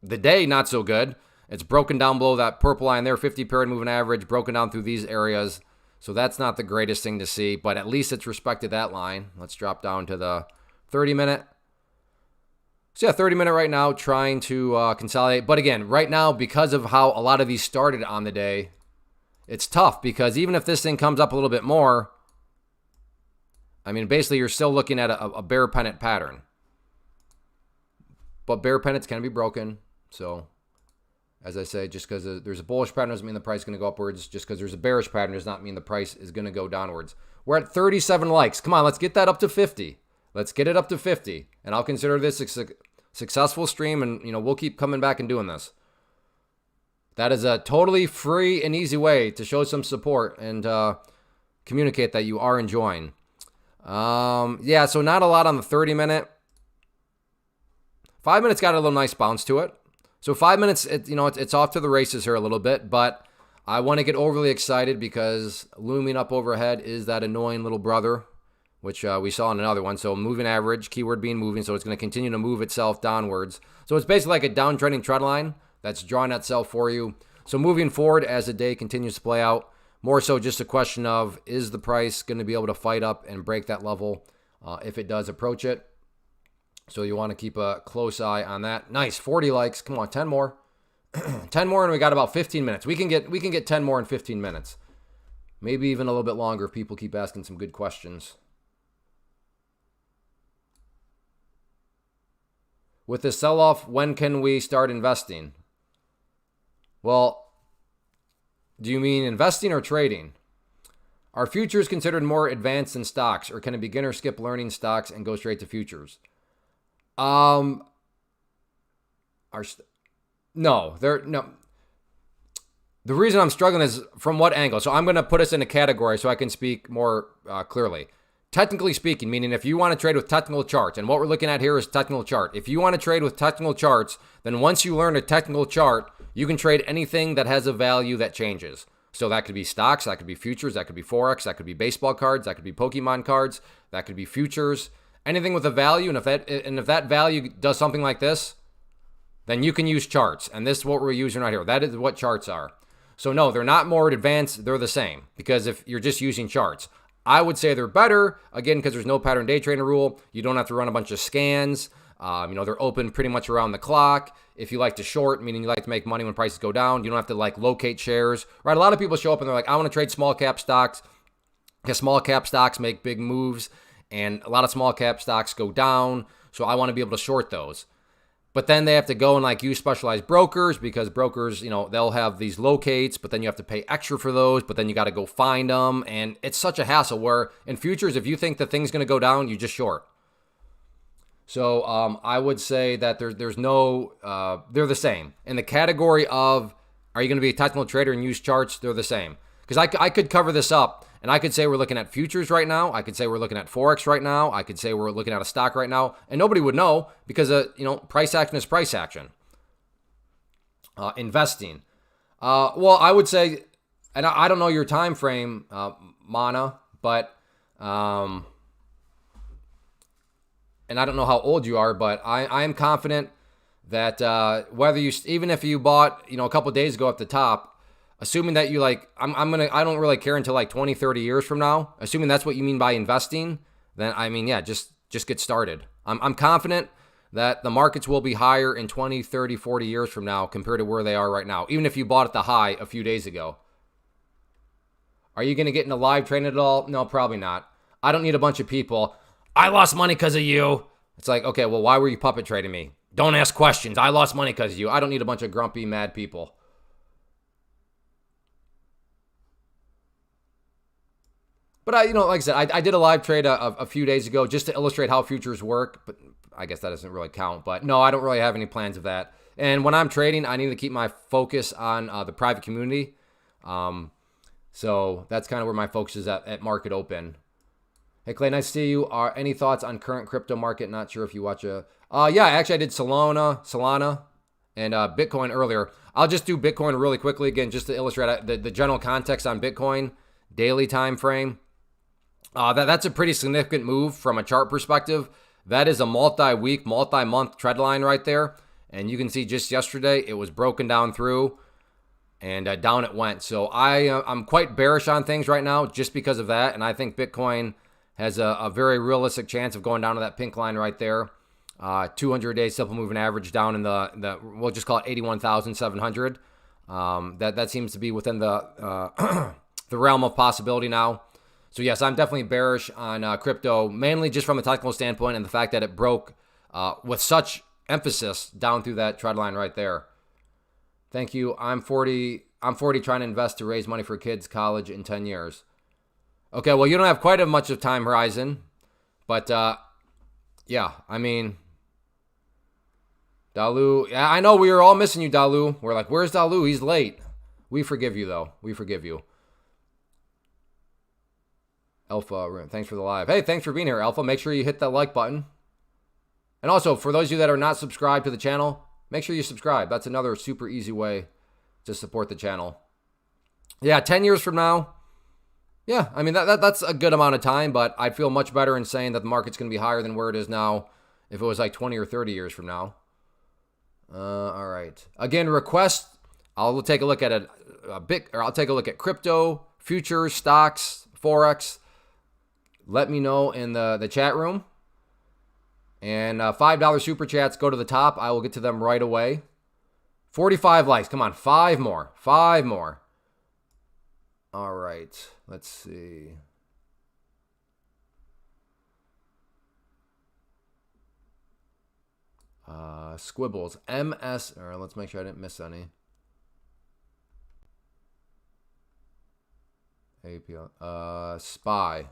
the day not so good. It's broken down below that purple line there, 50 period moving average, broken down through these areas. So that's not the greatest thing to see, but at least it's respected that line. Let's drop down to the 30-minute. So yeah, 30-minute right now, trying to consolidate. But again, right now, because of how a lot of these started on the day, it's tough because even if this thing comes up a little bit more, I mean, basically you're still looking at a bear pennant pattern. But bear pennants can be broken. So as I say, just because there's a bullish pattern doesn't mean the price is going to go upwards. Just because there's a bearish pattern does not mean the price is going to go downwards. We're at 37 likes. Come on, let's get that up to 50. Let's get it up to 50. And I'll consider this a successful stream, and we'll keep coming back and doing this. That is a totally free and easy way to show some support and communicate that you are enjoying. Yeah, so not a lot on the 30-minute. 5 minutes got a little nice bounce to it. So 5 minutes, it's off to the races here a little bit, but I want to get overly excited because looming up overhead is that annoying little brother, which we saw in another one. So moving average, keyword being moving, so it's going to continue to move itself downwards. So it's basically like a downtrending trend line that's drawing itself for you. So moving forward as the day continues to play out, more so just a question of, is the price going to be able to fight up and break that level if it does approach it? So you want to keep a close eye on that. Nice, 40 likes. Come on, 10 more. 10 more, and we got about 15 minutes. We can get 10 more in 15 minutes. Maybe even a little bit longer if people keep asking some good questions. With the sell-off, when can we start investing? Well, do you mean investing or trading? Are futures considered more advanced than stocks, or can a beginner skip learning stocks and go straight to futures? No, no. The reason I'm struggling is from what angle. So I'm going to put us in a category so I can speak more clearly. Technically speaking, meaning if you want to trade with technical charts, and what we're looking at here is technical chart. If you want to trade with technical charts, then once you learn a technical chart, you can trade anything that has a value that changes. So that could be stocks, that could be futures, that could be Forex, that could be baseball cards, that could be Pokemon cards, that could be futures, anything with a value. And if that value does something like this, then you can use charts. And this is what we're using right here. That is what charts are. So no, they're not more advanced. They're the same, because if you're just using charts, I would say they're better, again, because there's no pattern day trading rule. You don't have to run a bunch of scans. They're open pretty much around the clock. If you like to short, meaning you like to make money when prices go down, you don't have to like locate shares, right? A lot of people show up and they're like, I want to trade small cap stocks, because small cap stocks make big moves, and a lot of small cap stocks go down. So I want to be able to short those. But then they have to go and like use specialized brokers, because brokers, they'll have these locates, but then you have to pay extra for those, but then you got to go find them. And it's such a hassle, where in futures, if you think the thing's going to go down, you just short. So I would say that there's no, they're the same. In the category of, are you going to be a technical trader and use charts? They're the same. Because I could cover this up, and I could say we're looking at futures right now. I could say we're looking at Forex right now. I could say we're looking at a stock right now. And nobody would know, because, price action is price action. Investing. Well, I would say, and I don't know your time frame, Mana, but... and I don't know how old you are, but I am confident that whether you, even if you bought, a couple of days ago at the top, assuming that you I don't really care until like 20, 30 years from now, assuming that's what you mean by investing, then just get started. I'm confident that the markets will be higher in 20, 30, 40 years from now compared to where they are right now, even if you bought at the high a few days ago. Are you going to get into live trading at all? No, probably not. I don't need a bunch of people. I lost money because of you. It's like, okay, well, why were you puppet trading me? Don't ask questions. I lost money because of you. I don't need a bunch of grumpy, mad people. But like I said, I did a live trade a few days ago just to illustrate how futures work. But I guess that doesn't really count. But no, I don't really have any plans of that. And when I'm trading, I need to keep my focus on the private community. So that's kind of where my focus is at market open. Hey, Clay, nice to see you. Any thoughts on current crypto market? Not sure if you watch yeah, actually I did Solana and Bitcoin earlier. I'll just do Bitcoin really quickly again, just to illustrate the general context on Bitcoin, daily time frame. That's a pretty significant move from a chart perspective. That is a multi-week, multi-month trend line right there. And you can see just yesterday, it was broken down through and down it went. So I'm quite bearish on things right now just because of that. And I think Bitcoin has a very realistic chance of going down to that pink line right there. 200-day simple moving average down in the we'll just call it 81,700. That seems to be within the the realm of possibility now. So yes, I'm definitely bearish on crypto, mainly just from a technical standpoint and the fact that it broke with such emphasis down through that trend line right there. Thank you. I'm 40 trying to invest to raise money for kids' college in 10 years. Okay, well, you don't have quite as much of time horizon, but yeah, I mean, Dalu, yeah, I know we were all missing you, Dalu. We're like, where's Dalu? He's late. We forgive you, though. We forgive you. Alpha, thanks for the live. Hey, thanks for being here, Alpha. Make sure you hit that like button. And also, for those of you that are not subscribed to the channel, make sure you subscribe. That's another super easy way to support the channel. Yeah, 10 years from now, yeah, I mean, that's a good amount of time, but I'd feel much better in saying that the market's going to be higher than where it is now if it was like 20 or 30 years from now. All right. Again, request. I'll take a look at I'll take a look at crypto, futures, stocks, Forex. Let me know in the chat room. And $5 super chats go to the top. I will get to them right away. 45 likes. Come on, 5 more. 5 more. All right. Let's see. Squibbles. MS. All right, let's make sure I didn't miss any. APL, SPY.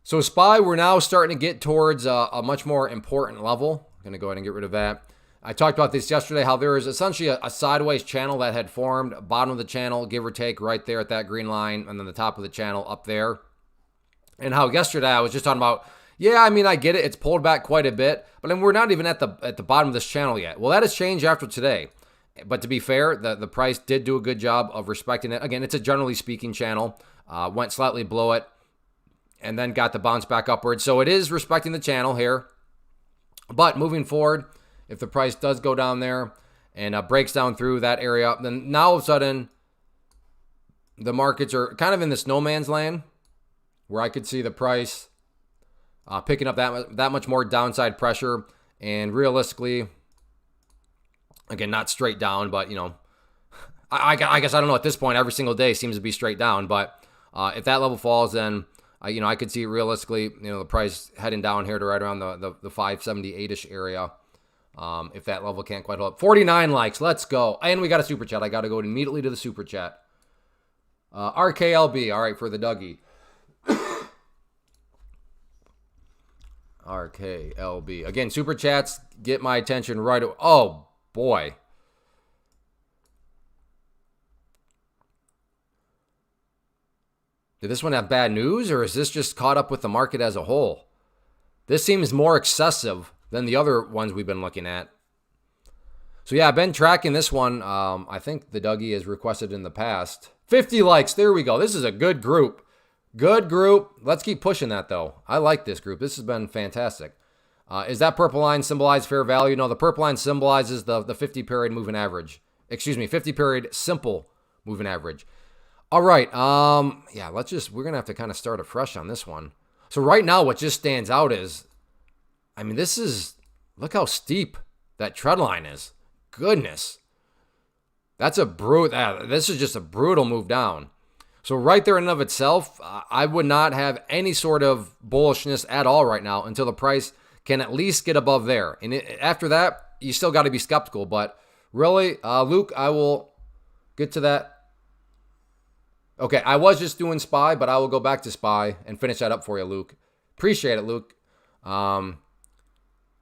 So SPY, we're now starting to get towards a much more important level. I'm going to go ahead and get rid of that. I talked about this yesterday, how there is essentially a sideways channel that had formed, bottom of the channel, give or take, right there at that green line, and then the top of the channel up there. And how yesterday I was just talking about, yeah, I mean, I get it. It's pulled back quite a bit, but then we're not even at the bottom of this channel yet. Well, that has changed after today. But to be fair, the price did do a good job of respecting it. Again, it's a generally speaking channel. Went slightly below it, and then got the bounce back upward. So it is respecting the channel here. But moving forward, if the price does go down there and breaks down through that area, then now all of a sudden the markets are kind of in this no man's land where I could see the price picking up that much more downside pressure. And realistically, again, not straight down, but, you know, I guess I don't know, at this point, every single day seems to be straight down. But if that level falls, then you know, I could see realistically, you know, the price heading down here to right around the 578-ish area. If that level can't quite hold up. 49 likes. Let's go. And we got a super chat. I got to go immediately to the super chat. RKLB. All right, for the Dougie. RKLB. Again, super chats get my attention right away. Oh, boy. Did this one have bad news, or is this just caught up with the market as a whole? This seems more excessive than the other ones we've been looking at. So yeah, I've been tracking this one. I think the Dougie has requested in the past. 50 likes. There we go. This is a good group. Good group. Let's keep pushing that, though. I like this group. This has been fantastic. Is that purple line symbolize fair value? No, the purple line symbolizes the 50-period moving average. Excuse me, 50-period simple moving average. All right. Yeah, we're going to have to kind of start afresh on this one. So right now, what just stands out is, I mean, look how steep that trend line is. Goodness. This is just a brutal move down. So right there in and of itself, I would not have any sort of bullishness at all right now until the price can at least get above there. And after that, you still got to be skeptical. But really, Luke, I will get to that. Okay, I was just doing SPY, but I will go back to SPY and finish that up for you, Luke. Appreciate it, Luke.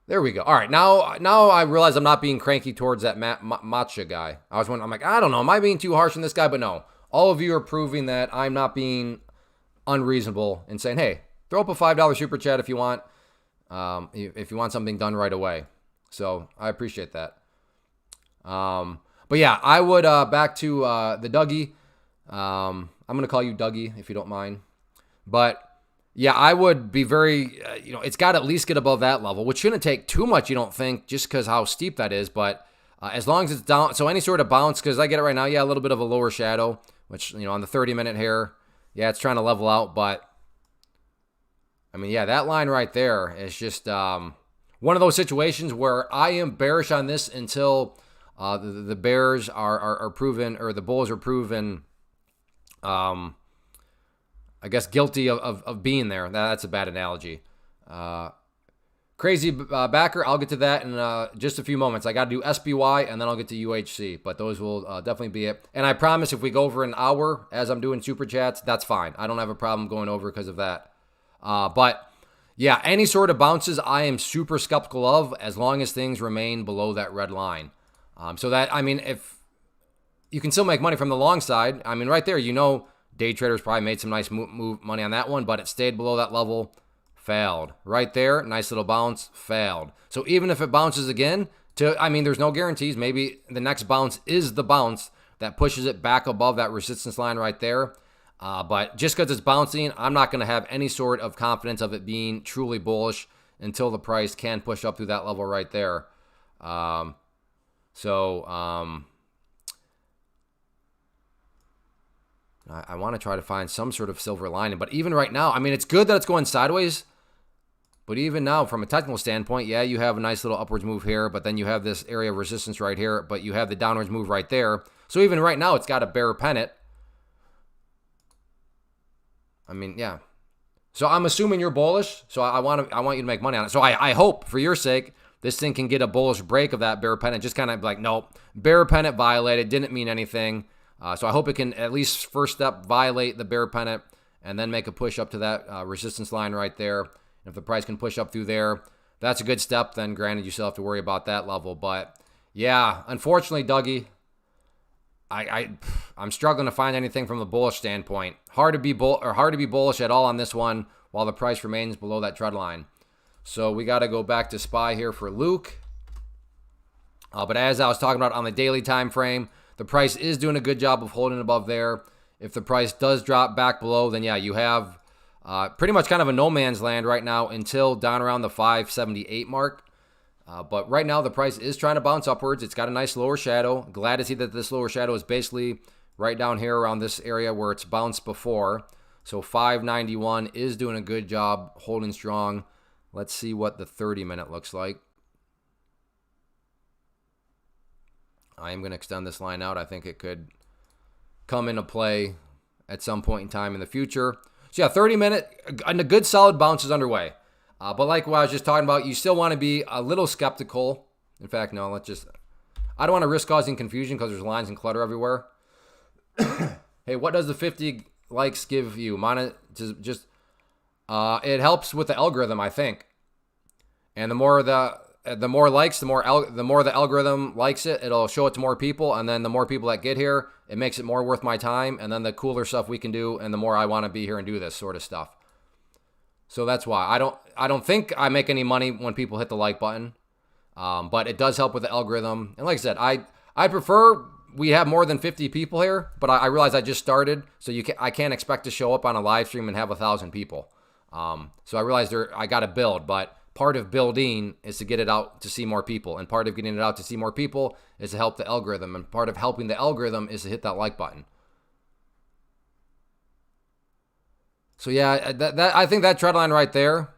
There we go. All right, now I realize I'm not being cranky towards that matcha guy. I was wondering, I'm like, I don't know, am I being too harsh on this guy? But no, all of you are proving that I'm not being unreasonable and saying, hey, throw up a $5 super chat if you want something done right away. So I appreciate that. But yeah, I would back to the Dougie. I'm going to call you Dougie if you don't mind. But yeah, I would be very, it's got to at least get above that level, which shouldn't take too much, you don't think, just because how steep that is. But as long as it's down, so any sort of bounce, because I get it right now, yeah, a little bit of a lower shadow, which, on the 30-minute here, yeah, it's trying to level out. But, I mean, yeah, that line right there is just one of those situations where I am bearish on this until the bears are proven, or the bulls are proven, I guess, guilty of being there. That's a bad analogy. Crazy backer, I'll get to that in just a few moments. I got to do SBY, and then I'll get to UHC. But those will definitely be it. And I promise if we go over an hour as I'm doing Super Chats, that's fine. I don't have a problem going over because of that. But, yeah, any sort of bounces I am super skeptical of as long as things remain below that red line. So that, I mean, if you can still make money from the long side, I mean, right there, day traders probably made some nice money on that one, but it stayed below that level, failed. Right there, nice little bounce, failed. So even if it bounces again, there's no guarantees. Maybe the next bounce is the bounce that pushes it back above that resistance line right there. But just because it's bouncing, I'm not going to have any sort of confidence of it being truly bullish until the price can push up through that level right there. I want to try to find some sort of silver lining. But even right now, I mean, it's good that it's going sideways. But even now, from a technical standpoint, yeah, you have a nice little upwards move here. But then you have this area of resistance right here. But you have the downwards move right there. So even right now, it's got a bear pennant. I mean, yeah. So I'm assuming you're bullish. So I want you to make money on it. So I hope, for your sake, this thing can get a bullish break of that bear pennant. Just kind of like, nope, bear pennant violated, didn't mean anything. So I hope it can at least first step violate the bear pennant and then make a push up to that resistance line right there. And if the price can push up through there, that's a good step. Then granted, you still have to worry about that level. But yeah, unfortunately, Dougie, I'm struggling to find anything from the bullish standpoint. Hard to be bullish at all on this one while the price remains below that trend line. So we got to go back to SPY here for Luke. But as I was talking about on the daily time frame, the price is doing a good job of holding above there. If the price does drop back below, then yeah, you have pretty much kind of a no man's land right now until down around the 578 mark. But right now, the price is trying to bounce upwards. It's got a nice lower shadow. Glad to see that this lower shadow is basically right down here around this area where it's bounced before. So 591 is doing a good job holding strong. Let's see what the 30-minute looks like. I am going to extend this line out. I think it could come into play at some point in time in the future. So yeah, 30-minute, and a good solid bounce is underway. But like what I was just talking about, you still want to be a little skeptical. In fact, no, I don't want to risk causing confusion because there's lines and clutter everywhere. Hey, what does the 50 likes give you? It helps with the algorithm, I think. And the more likes, the more the algorithm likes it. It'll show it to more people, and then the more people that get here, it makes it more worth my time. And then the cooler stuff we can do, and the more I want to be here and do this sort of stuff. So that's why I don't think I make any money when people hit the like button, but it does help with the algorithm. And like I said, I prefer we have more than 50 people here, but I realize I just started, so I can't expect to show up on a live stream and have 1,000 people. So I realized I got to build, but part of building is to get it out to see more people, and part of getting it out to see more people is to help the algorithm, and part of helping the algorithm is to hit that like button. So yeah, I think that trend line right there,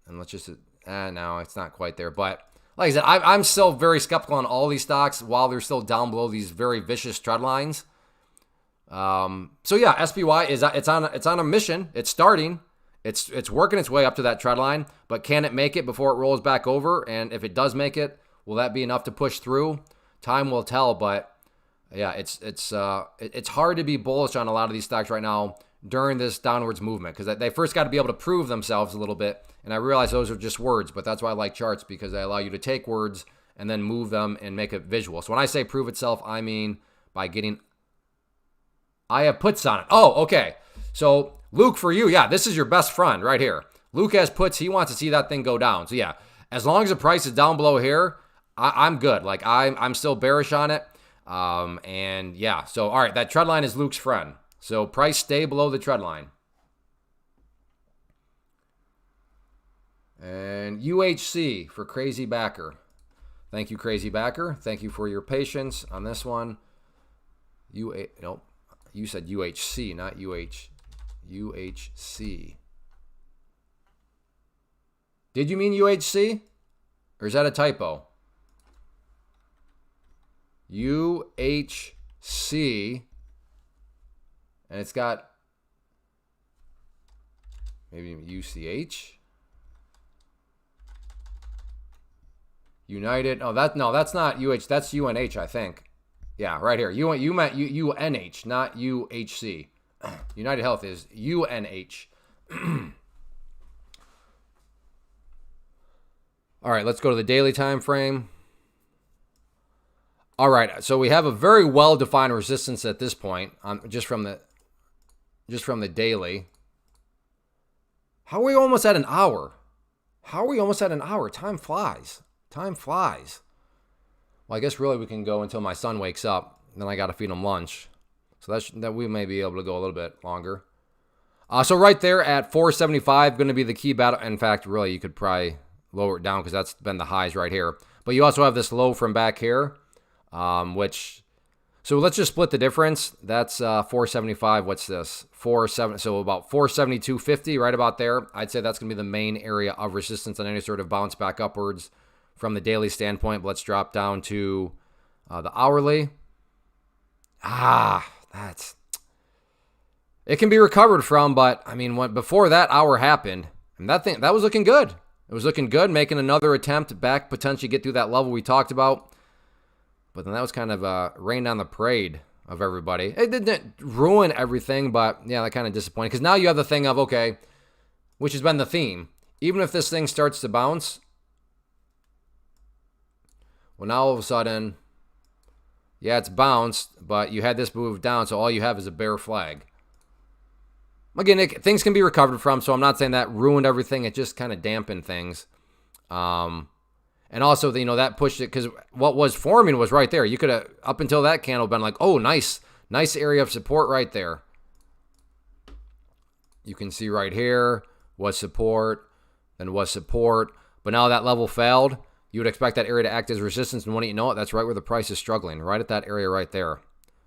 and let's just, no, it's not quite there. But like I said, I'm still very skeptical on all these stocks while they're still down below these very vicious trend lines. So yeah, SPY it's on a mission. It's starting. It's working its way up to that trend line, but can it make it before it rolls back over? And if it does make it, will that be enough to push through? Time will tell. But yeah, it's hard to be bullish on a lot of these stocks right now during this downwards movement, because they first got to be able to prove themselves a little bit. And I realize those are just words, but that's why I like charts, because they allow you to take words and then move them and make it visual. So when I say prove itself, I mean by getting, I have puts on it. Oh, okay. So Luke, for you, yeah, this is your best friend right here. Luke has puts. He wants to see that thing go down. So yeah, as long as the price is down below here, I'm good. Like I'm still bearish on it. And yeah, so all right, that trend line is Luke's friend. So price stay below the trend line. And UHC for Crazy Backer. Thank you, Crazy Backer. Thank you for your patience on this one. Nope. You said UHC, not UHC. Did you mean UHC? Or is that a typo? UHC. And it's got maybe UCH. United. Oh, that's not UH. That's UNH, I think. Yeah, right here. You meant UNH, not UHC. UnitedHealth is UNH. All right, let's go to the daily time frame. All right, so we have a very well-defined resistance at this point, just from the daily. How are we almost at an hour? Time flies. Time flies. Well, I guess really we can go until my son wakes up. Then I got to feed him lunch. So that we may be able to go a little bit longer. So right there at 475, going to be the key battle. In fact, really, you could probably lower it down because that's been the highs right here. But you also have this low from back here, so let's just split the difference. That's 475. What's this? 47. So about 472.50, right about there. I'd say that's going to be the main area of resistance on any sort of bounce back upwards from the daily standpoint. But let's drop down to the hourly. It can be recovered from, but I mean, before that hour happened, and that was looking good. It was looking good, making another attempt back, potentially get through that level we talked about. But then that was kind of rain on the parade of everybody. It didn't ruin everything, but yeah, that kind of disappointed. Because now you have the thing of, okay, which has been the theme. Even if this thing starts to bounce, well, now all of a sudden, yeah, it's bounced, but you had this move down, so all you have is a bear flag. Again, things can be recovered from, so I'm not saying that ruined everything. It just kind of dampened things. And also, that pushed it, because what was forming was right there. You could have, up until that candle, been like, oh, nice area of support right there. You can see right here was support, then was support. But now that level failed. You would expect that area to act as resistance, and when you know it, that's right where the price is struggling, right at that area right there.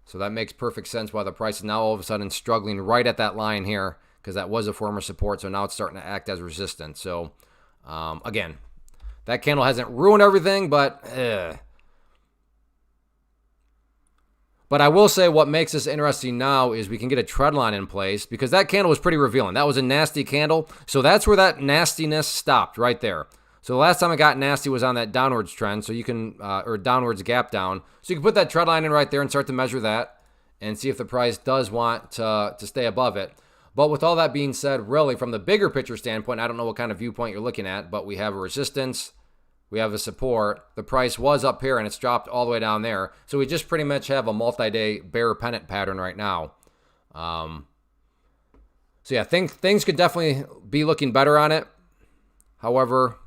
So that makes perfect sense why the price is now all of a sudden struggling right at that line here, because that was a former support, so now it's starting to act as resistance. So, again, that candle hasn't ruined everything, but I will say what makes this interesting now is we can get a trend line in place, because that candle was pretty revealing. That was a nasty candle, so that's where that nastiness stopped, right there. So the last time it got nasty was on that downwards trend, so you can, or downwards gap down. So you can put that trend line in right there and start to measure that and see if the price does want to stay above it. But with all that being said, really, from the bigger picture standpoint, I don't know what kind of viewpoint you're looking at, but we have a resistance, we have a support. The price was up here and it's dropped all the way down there. So we just pretty much have a multi-day bear pennant pattern right now. So yeah, things could definitely be looking better on it. However,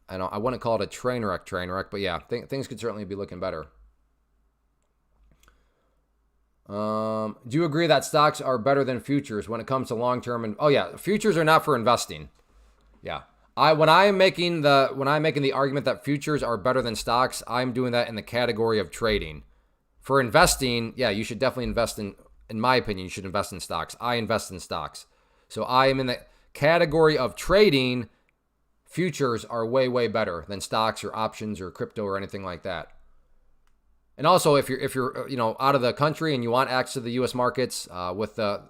I wouldn't call it a train wreck, but yeah, things could certainly be looking better. Do you agree that stocks are better than futures when it comes to long-term? And oh yeah, futures are not for investing. Yeah, when I'm making the argument that futures are better than stocks, I'm doing that in the category of trading. For investing, yeah, you should definitely invest in my opinion, you should invest in stocks. I invest in stocks, so I am in the category of trading. Futures are way, way better than stocks or options or crypto or anything like that. And also, if you're out of the country and you want access to the U.S. markets, with the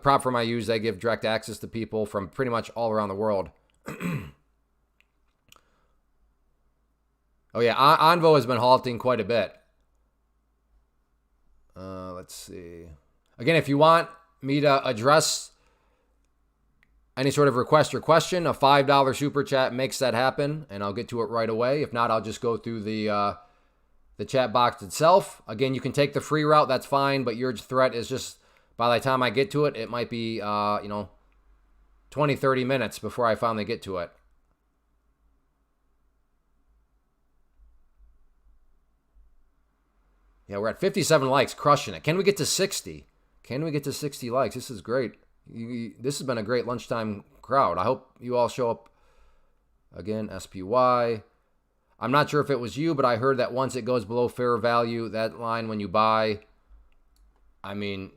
prop firm I use, they give direct access to people from pretty much all around the world. Oh yeah, Envo has been halting quite a bit. Let's see. Again, if you want me to address any sort of request or question, a $5 super chat makes that happen, and I'll get to it right away. If not, I'll just go through the chat box itself. Again, you can take the free route, that's fine, but your threat is just, by the time I get to it, it might be 20, 30 minutes before I finally get to it. Yeah, we're at 57 likes, crushing it. Can we get to 60? Can we get to 60 likes? This is great. This has been a great lunchtime crowd. I hope you all show up. Again, SPY. I'm not sure if it was you, but I heard that once it goes below fair value, that line when you buy, I mean,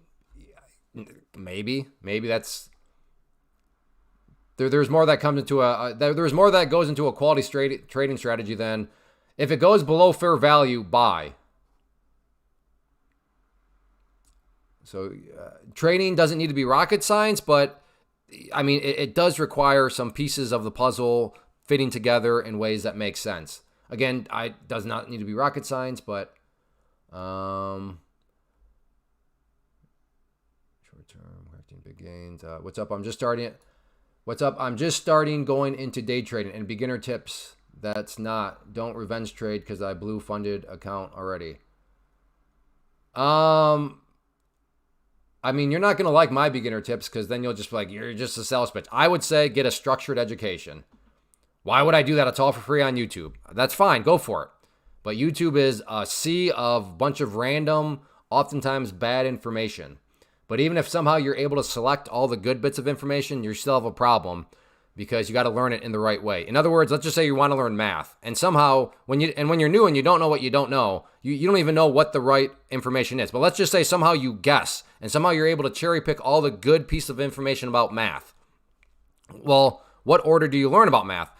maybe that's, there's more that comes into there's more that goes into a quality trading strategy than if it goes below fair value, buy. So trading doesn't need to be rocket science, but I mean, it does require some pieces of the puzzle fitting together in ways that make sense. Again, it does not need to be rocket science, but short-term, correcting big gains. What's up? I'm just starting. What's up? I'm just starting going into day trading and beginner tips. Don't revenge trade because I blew funded account already. I mean, you're not going to like my beginner tips because then you'll just be like, you're just a sales pitch. I would say get a structured education. Why would I do that? It's all for free on YouTube. That's fine. Go for it. But YouTube is a sea of bunch of random, oftentimes bad information. But even if somehow you're able to select all the good bits of information, you still have a problem because you got to learn it in the right way. In other words, let's just say you want to learn math. And somehow, when you're new and you don't know what you don't know, you don't even know what the right information is. But let's just say somehow you guess, and somehow you're able to cherry pick all the good pieces of information about math. Well, what order do you learn about math?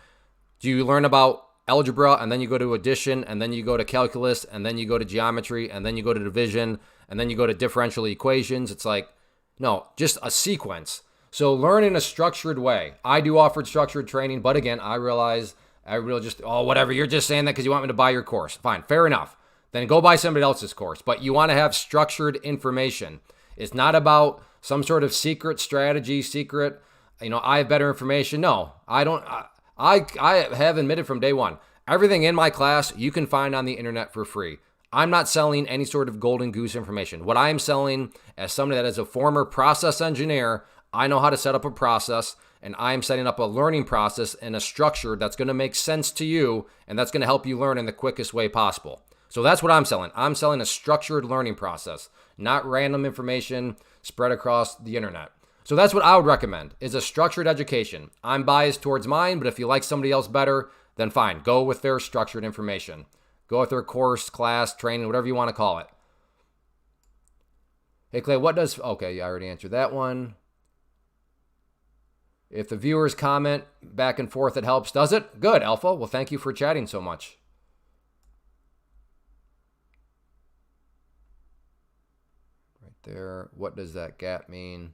Do you learn about algebra, and then you go to addition, and then you go to calculus, and then you go to geometry, and then you go to division, and then you go to differential equations? It's like, no, just a sequence. So learn in a structured way. I do offer structured training, but again, I realize everybody just, oh, whatever, you're just saying that because you want me to buy your course. Fine, fair enough. Then go buy somebody else's course. But you want to have structured information. It's not about some sort of secret strategy, secret, I have better information. No, I don't. I have admitted from day one, everything in my class you can find on the internet for free. I'm not selling any sort of golden goose information. What I am selling, as somebody that is a former process engineer, I know how to set up a process, and I am setting up a learning process and a structure that's going to make sense to you, and that's going to help you learn in the quickest way possible. So that's what I'm selling. I'm selling a structured learning process, not random information spread across the internet. So that's what I would recommend, is a structured education. I'm biased towards mine, but if you like somebody else better, then fine. Go with their structured information. Go with their course, class, training, whatever you want to call it. Hey, Clay, what does... Okay, I already answered that one. If the viewers comment back and forth, it helps. Does it? Good, Alpha. Well, thank you for chatting so much. Right there. What does that gap mean?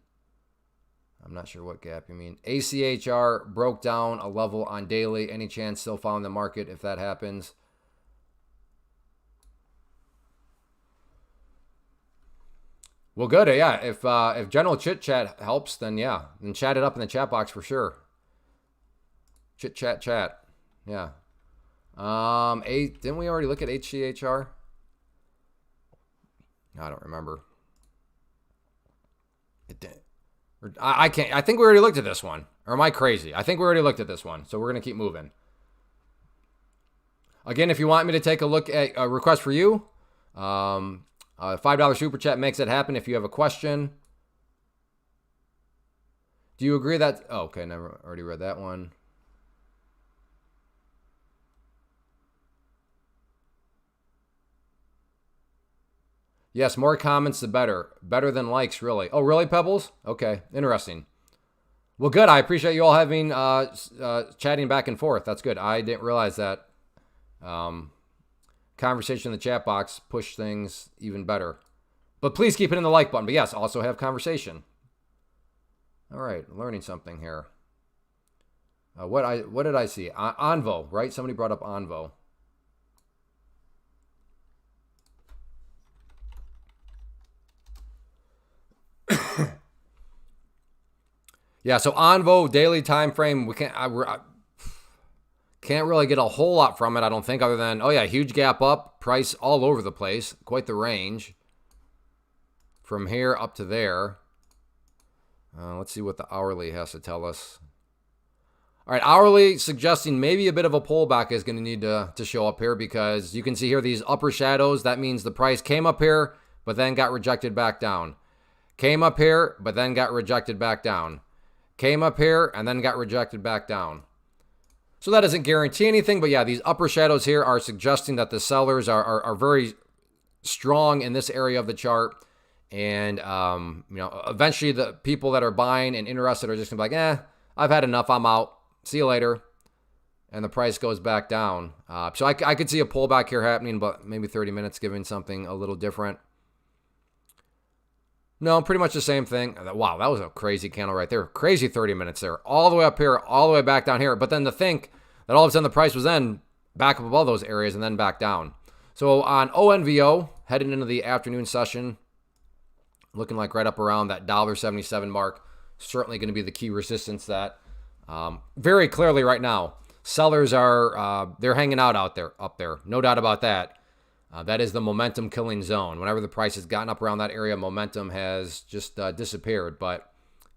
I'm not sure what gap you mean. ACHR broke down a level on daily. Any chance still following the market if that happens? Well, good. Yeah. If general chit chat helps, then yeah. Then chat it up in the chat box for sure. Chit chat. Yeah. Didn't we already look at ACHR? I don't remember. It did. I can't. I think we already looked at this one. Or am I crazy? I think we already looked at this one. So we're gonna keep moving. Again, if you want me to take a look at a request for you, $5 super chat makes it happen. If you have a question, do you agree that? Oh, okay, never already read that one. Yes, more comments the better. Better than likes, really. Oh, really, Pebbles? Okay, interesting. Well, good. I appreciate you all having chatting back and forth. That's good. I didn't realize that. Conversation in the chat box push things even better. But please keep it in the like button. But yes, also have conversation. All right, learning something here. What did I see? Onvo, right? Somebody brought up Onvo. Yeah, so Onvo daily time frame, we can't really get a whole lot from it, I don't think, other than, oh yeah, huge gap up, price all over the place, quite the range from here up to there. Let's see what the hourly has to tell us. All right, hourly suggesting maybe a bit of a pullback is going to need to show up here, because you can see here these upper shadows. That means the price came up here, but then got rejected back down. Came up here, but then got rejected back down. Came up here, and then got rejected back down. So that doesn't guarantee anything, but yeah, these upper shadows here are suggesting that the sellers are very strong in this area of the chart. And, eventually the people that are buying and interested are just going to be like, I've had enough, I'm out. See you later. And the price goes back down. So I could see a pullback here happening, but maybe 30 minutes giving something a little different. No, pretty much the same thing. Wow, that was a crazy candle right there. Crazy 30 minutes there. All the way up here, all the way back down here. But then to think that all of a sudden the price was then back up above those areas and then back down. So on ONVO, heading into the afternoon session, looking like right up around that $1.77 mark. Certainly going to be the key resistance that very clearly right now, sellers are, they're hanging out up there. No doubt about that. That is the momentum killing zone. Whenever the price has gotten up around that area, momentum has just disappeared. But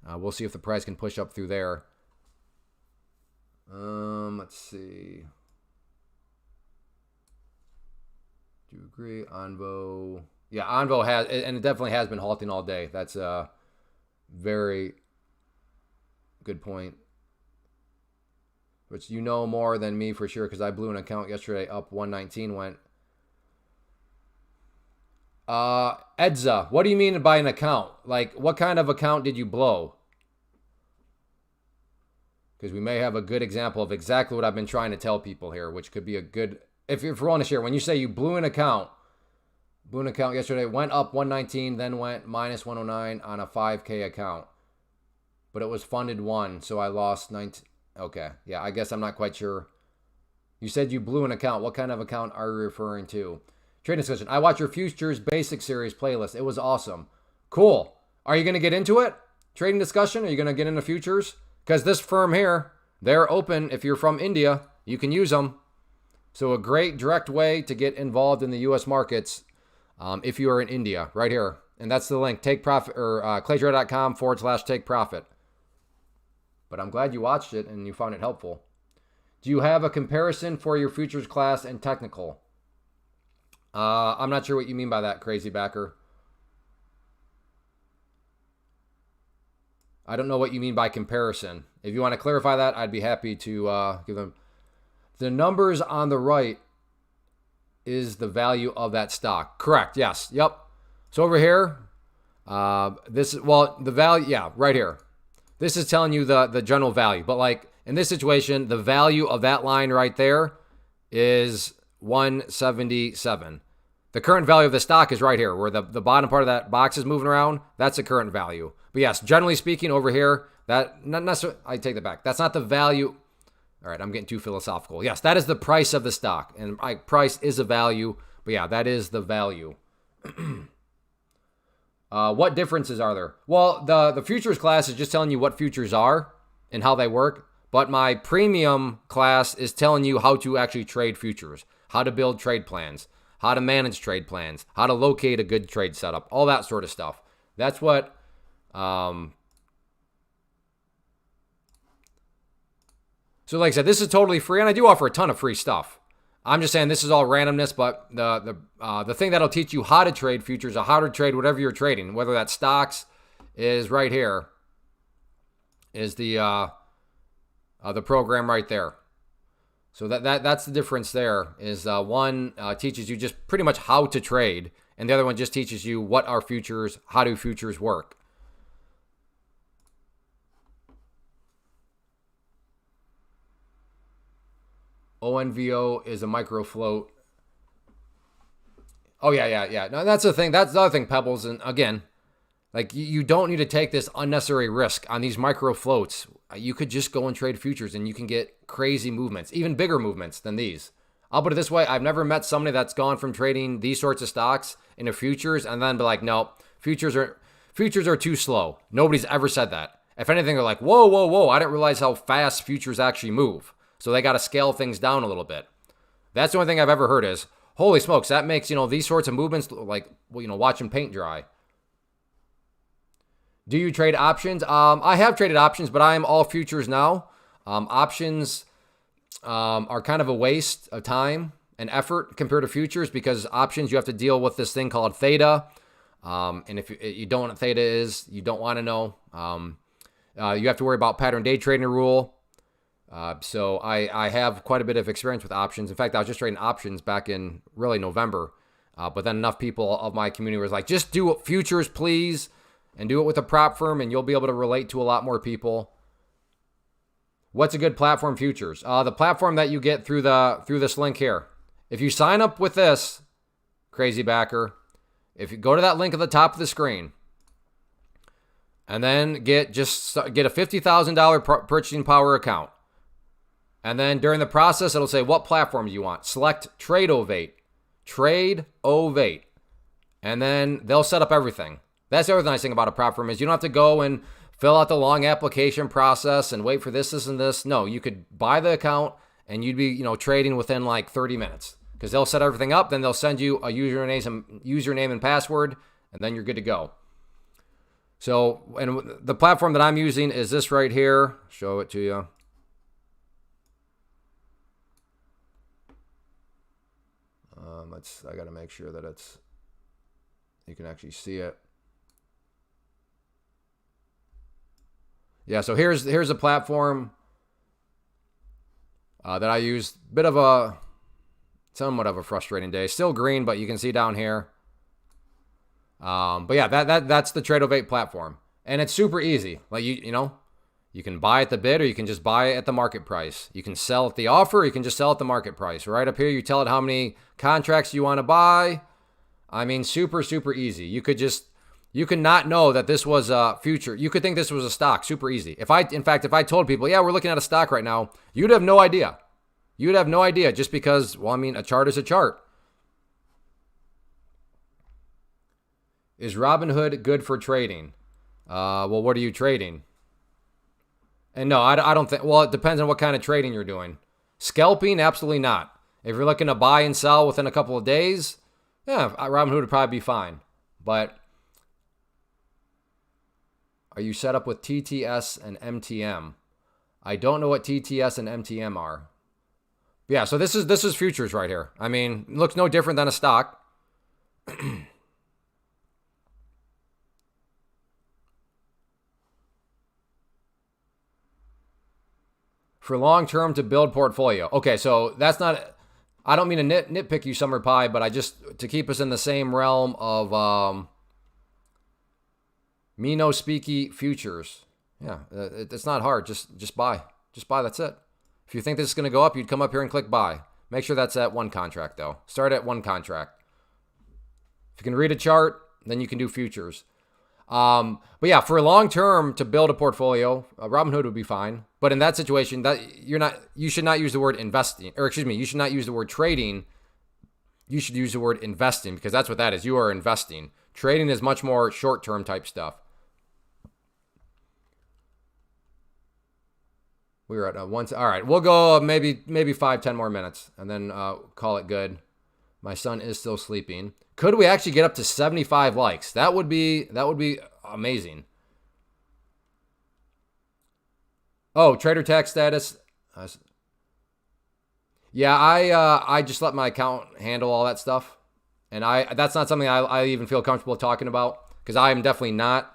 we'll see if the price can push up through there. Let's see. Do you agree? Onvo. Yeah, Onvo has, and it definitely has been halting all day. That's a very good point. Which you know more than me for sure, because I blew an account yesterday up 119 went. Edza, what do you mean by an account? Like, what kind of account did you blow? Because we may have a good example of exactly what I've been trying to tell people here, which could be a good, if you're willing to share. When you say you blew an account yesterday, went up 119, then went minus 109 on a 5K account. but it was funded 1, so I lost 19. Okay, yeah, I guess I'm not quite sure. You said you blew an account. What kind of account are you referring to? Trading discussion. I watched your Futures Basic Series playlist. It was awesome. Cool. Are you going to get into it? Trading discussion? Are you going to get into futures? Because this firm here, they're open. If you're from India, you can use them. So a great direct way to get involved in the U.S. markets if you are in India, right here. And that's the link, take profit or claytrader.com/take profit. But I'm glad you watched it and you found it helpful. Do you have a comparison for your futures class and technical? I'm not sure what you mean by that, crazy backer. I don't know what you mean by comparison. If you want to clarify that, I'd be happy to give them. The numbers on the right is the value of that stock. Correct. Yes. Yep. So over here, this is, well, the value, yeah, right here. This is telling you the general value. But like in this situation, the value of that line right there is 177. The current value of the stock is right here, where the bottom part of that box is moving around. That's the current value. But yes, generally speaking, over here, that not necessarily, I take that back. That's not the value. All right, I'm getting too philosophical. Yes, that is the price of the stock, and price is a value. But yeah, that is the value. What differences are there? Well, the futures class is just telling you what futures are and how they work. But my premium class is telling you how to actually trade futures, how to build trade plans, how to manage trade plans, how to locate a good trade setup, all that sort of stuff. That's what. So like I said, this is totally free, and I do offer a ton of free stuff. I'm just saying this is all randomness, but the thing that'll teach you how to trade futures or how to trade whatever you're trading, whether that's stocks, is right here, is the program right there. So that's the difference there, is one teaches you just pretty much how to trade, and the other one just teaches you what are futures, how do futures work. ONVO is a micro float. Oh, yeah. No, that's the thing. That's the other thing, Pebbles. And again, like you don't need to take this unnecessary risk on these micro floats. You could just go and trade futures and you can get crazy movements, even bigger movements than these. I'll put it this way. I've never met somebody that's gone from trading these sorts of stocks into futures and then be like, no, futures are too slow. Nobody's ever said that. If anything, they're like, whoa. I didn't realize how fast futures actually move. So they got to scale things down a little bit. That's the only thing I've ever heard is, holy smokes, that makes, these sorts of movements like, watching paint dry. Do you trade options? I have traded options, but I am all futures now. Options are kind of a waste of time and effort compared to futures, because options, you have to deal with this thing called theta. And if you don't know what theta is, you don't want to know. You have to worry about pattern day trading rule. So I have quite a bit of experience with options. In fact, I was just trading options back in really November. But then enough people of my community was like, just do futures, please, and do it with a prop firm, and you'll be able to relate to a lot more people. What's a good platform, futures? The platform that you get through this link here. If you sign up with this, crazy backer, if you go to that link at the top of the screen, and then get a $50,000 purchasing power account. And then during the process, it'll say what platform you want. Select Trade Ovate. And then they'll set up everything. That's the other nice thing about a prop firm is you don't have to go and fill out the long application process and wait for this, and this. No, you could buy the account and you'd be, trading within like 30 minutes because they'll set everything up. Then they'll send you a username and password, and then you're good to go. So, and the platform that I'm using is this right here. Show it to you. I got to make sure that you can actually see it. Yeah, so here's a platform that I use. Somewhat of a frustrating day. Still green, but you can see down here. But yeah, that's the Trade08 platform, and it's super easy. Like you can buy at the bid, or you can just buy at the market price. You can sell at the offer, or you can just sell at the market price. Right up here, you tell it how many contracts you want to buy. I mean, super, super easy. You could just You could not know that this was a future. You could think this was a stock. Super easy. In fact, if I told people, yeah, we're looking at a stock right now, you'd have no idea. You'd have no idea just because, well, I mean, a chart is a chart. Is Robinhood good for trading? Well, what are you trading? And no, I don't think, well, it depends on what kind of trading you're doing. Scalping, absolutely not. If you're looking to buy and sell within a couple of days, yeah, Robinhood would probably be fine. But are you set up with TTS and MTM? I don't know what TTS and MTM are. Yeah, so this is futures right here. I mean, it looks no different than a stock. For long term to build portfolio. Okay, so that's not, I don't mean to nitpick you, Summer Pie, but I just, to keep us in the same realm of me no speaky futures. Yeah, it's not hard. Just buy. Just buy, that's it. If you think this is going to go up, you'd come up here and click buy. Make sure that's at one contract, though. Start at one contract. If you can read a chart, then you can do futures. But yeah, for a long term to build a portfolio, Robinhood would be fine. But in that situation, you should not use the word investing, or excuse me, you should not use the word trading. You should use the word investing, because that's what that is. You are investing. Trading is much more short-term type stuff. We were at once. All right, we'll go maybe 5-10 more minutes, and then call it good. My son is still sleeping. Could we actually get up to 75 likes? That would be amazing. Oh, trader tax status. Yeah, I just let my account handle all that stuff, and that's not something I even feel comfortable talking about, because I am definitely not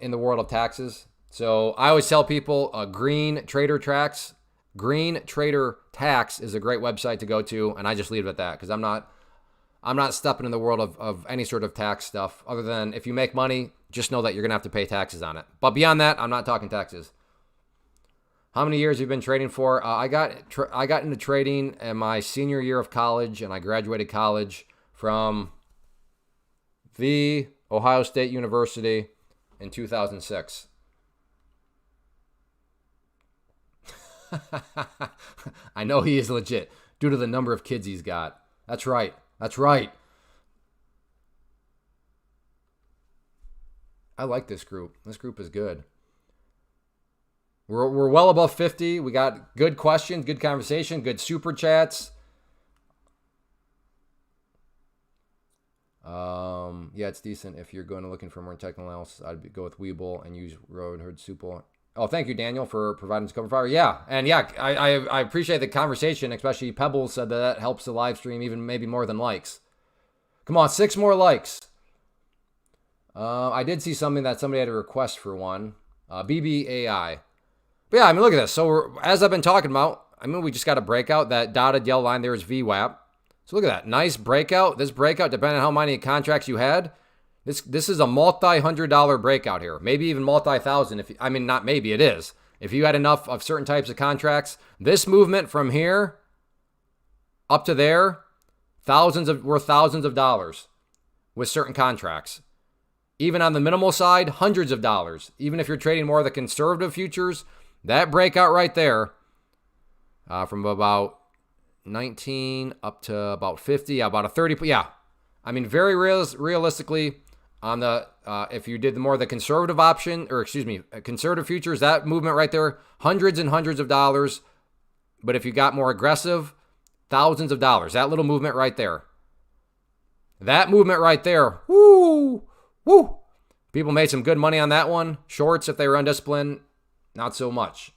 in the world of taxes. So I always tell people Green Trader Tax is a great website to go to, and I just leave it at that, because I'm not stepping in the world of any sort of tax stuff, other than if you make money, just know that you're going to have to pay taxes on it. But beyond that, I'm not talking taxes. How many years have you been trading for? I got into trading in my senior year of college, and I graduated college from the Ohio State University in 2006. I know he is legit due to the number of kids he's got. That's right. That's right. I like this group. This group is good. We're well above 50. We got good questions, good conversation, good super chats. Yeah, it's decent. If you're going to looking for more technical analysis, I'd go with Webull and use Robinhood Super. Oh, thank you, Daniel, for providing this cover fire. Yeah, and yeah, I appreciate the conversation, especially Pebbles said that helps the live stream even maybe more than likes. Come on, 6 more likes. I did see something that somebody had a request for one. BBAI. But yeah, I mean, look at this. So as I've been talking about, I mean, we just got a breakout. That dotted yellow line there is VWAP. So look at that. Nice breakout. This breakout, depending on how many contracts you had, this is a multi-$100 breakout here. Maybe even multi-thousand. Not maybe, it is. If you had enough of certain types of contracts, this movement from here up to there, worth thousands of dollars with certain contracts. Even on the minimal side, hundreds of dollars. Even if you're trading more of the conservative futures, that breakout right there, from about 19 up to about 50, about a 30. Yeah, I mean, very realistically, on the if you did more of the conservative option, or excuse me, conservative futures, that movement right there, hundreds and hundreds of dollars. But if you got more aggressive, thousands of dollars. That little movement right there. That movement right there. Woo! Woo! People made some good money on that one. Shorts, if they were undisciplined, not so much.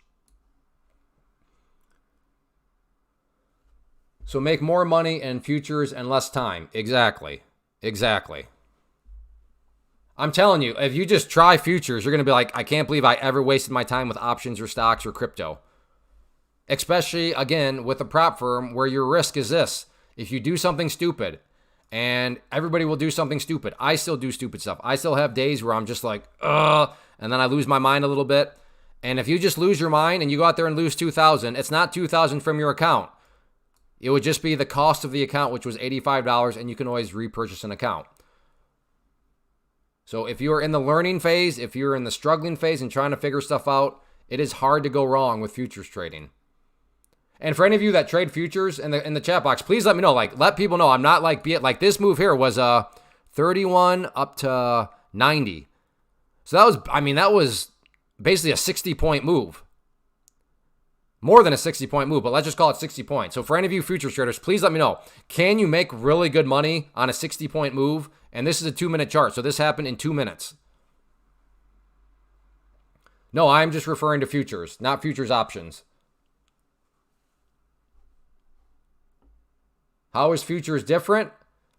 So make more money in futures and less time. Exactly. I'm telling you, if you just try futures, you're going to be like, I can't believe I ever wasted my time with options or stocks or crypto. Especially, again, with a prop firm where your risk is this. If you do something stupid, and everybody will do something stupid. I still do stupid stuff. I still have days where I'm just like, ugh, and then I lose my mind a little bit. And if you just lose your mind and you go out there and lose $2,000, it's not $2,000 from your account. It would just be the cost of the account, which was $85, and you can always repurchase an account. So if you're in the learning phase, if you're in the struggling phase and trying to figure stuff out, it is hard to go wrong with futures trading. And for any of you that trade futures in the chat box, please let me know. Like, let people know I'm not like this move here was 31 up to 90. So that was basically a 60-point move. More than a 60-point move, but let's just call it 60 points. So for any of you futures traders, please let me know. Can you make really good money on a 60-point move? And this is a 2-minute chart, so this happened in 2 minutes. No, I'm just referring to futures, not futures options. How is futures different?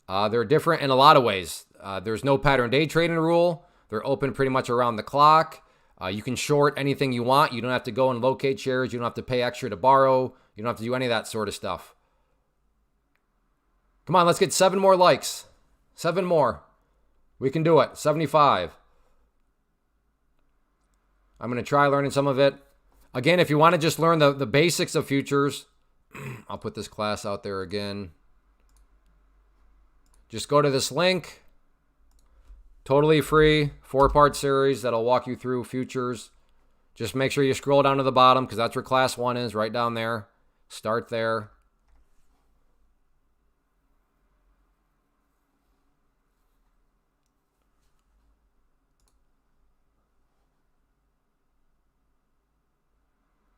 They're different in a lot of ways. There's no pattern day trading rule. They're open pretty much around the clock. You can short anything you want. You don't have to go and locate shares. You don't have to pay extra to borrow. You don't have to do any of that sort of stuff. Come on, let's get 7 more likes. 7 more. We can do it. 75. I'm going to try learning some of it. Again, if you want to just learn the basics of futures, I'll put this class out there again. Just go to this link. Totally free, 4-part series that'll walk you through futures. Just make sure you scroll down to the bottom because that's where class 1 is, right down there. Start there.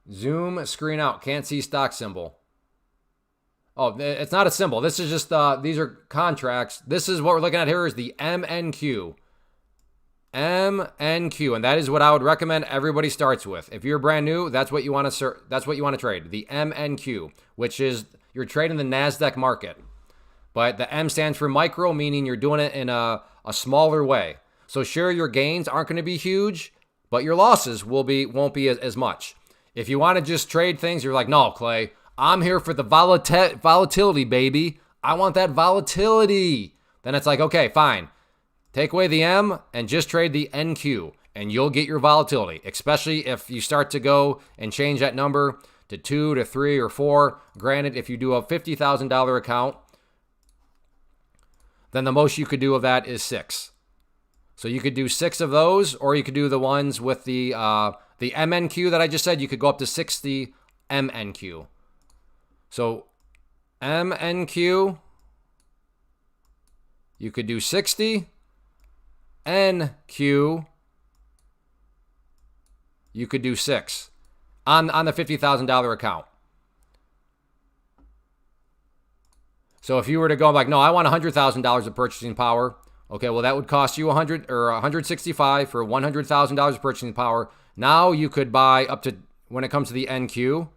Zoom screen out. Can't see stock symbol. Oh, it's not a symbol. This is just, these are contracts. This is what we're looking at here is the MNQ. MNQ, and that is what I would recommend everybody starts with. If you're brand new, that's what you want to trade. The MNQ, which is you're trading the NASDAQ market. But the M stands for micro, meaning you're doing it in a smaller way. So sure, your gains aren't going to be huge, but your losses won't be as much. If you want to just trade things, you're like, no, Clay, I'm here for the volatility, baby. I want that volatility. Then it's like, okay, fine. Take away the M and just trade the NQ, and you'll get your volatility, especially if you start to go and change that number to 2 to 3 or 4. Granted, if you do a $50,000 account, then the most you could do of that is 6. So you could do 6 of those, or you could do the ones with the MNQ that I just said. You could go up to 60 MNQ. So MNQ, you could do 60. NQ, you could do 6 on the $50,000 account. So if you were to go like, no, I want $100,000 of purchasing power. Okay, well that would cost you $165 for $100,000 of purchasing power. Now you could buy up to, when it comes to the NQ,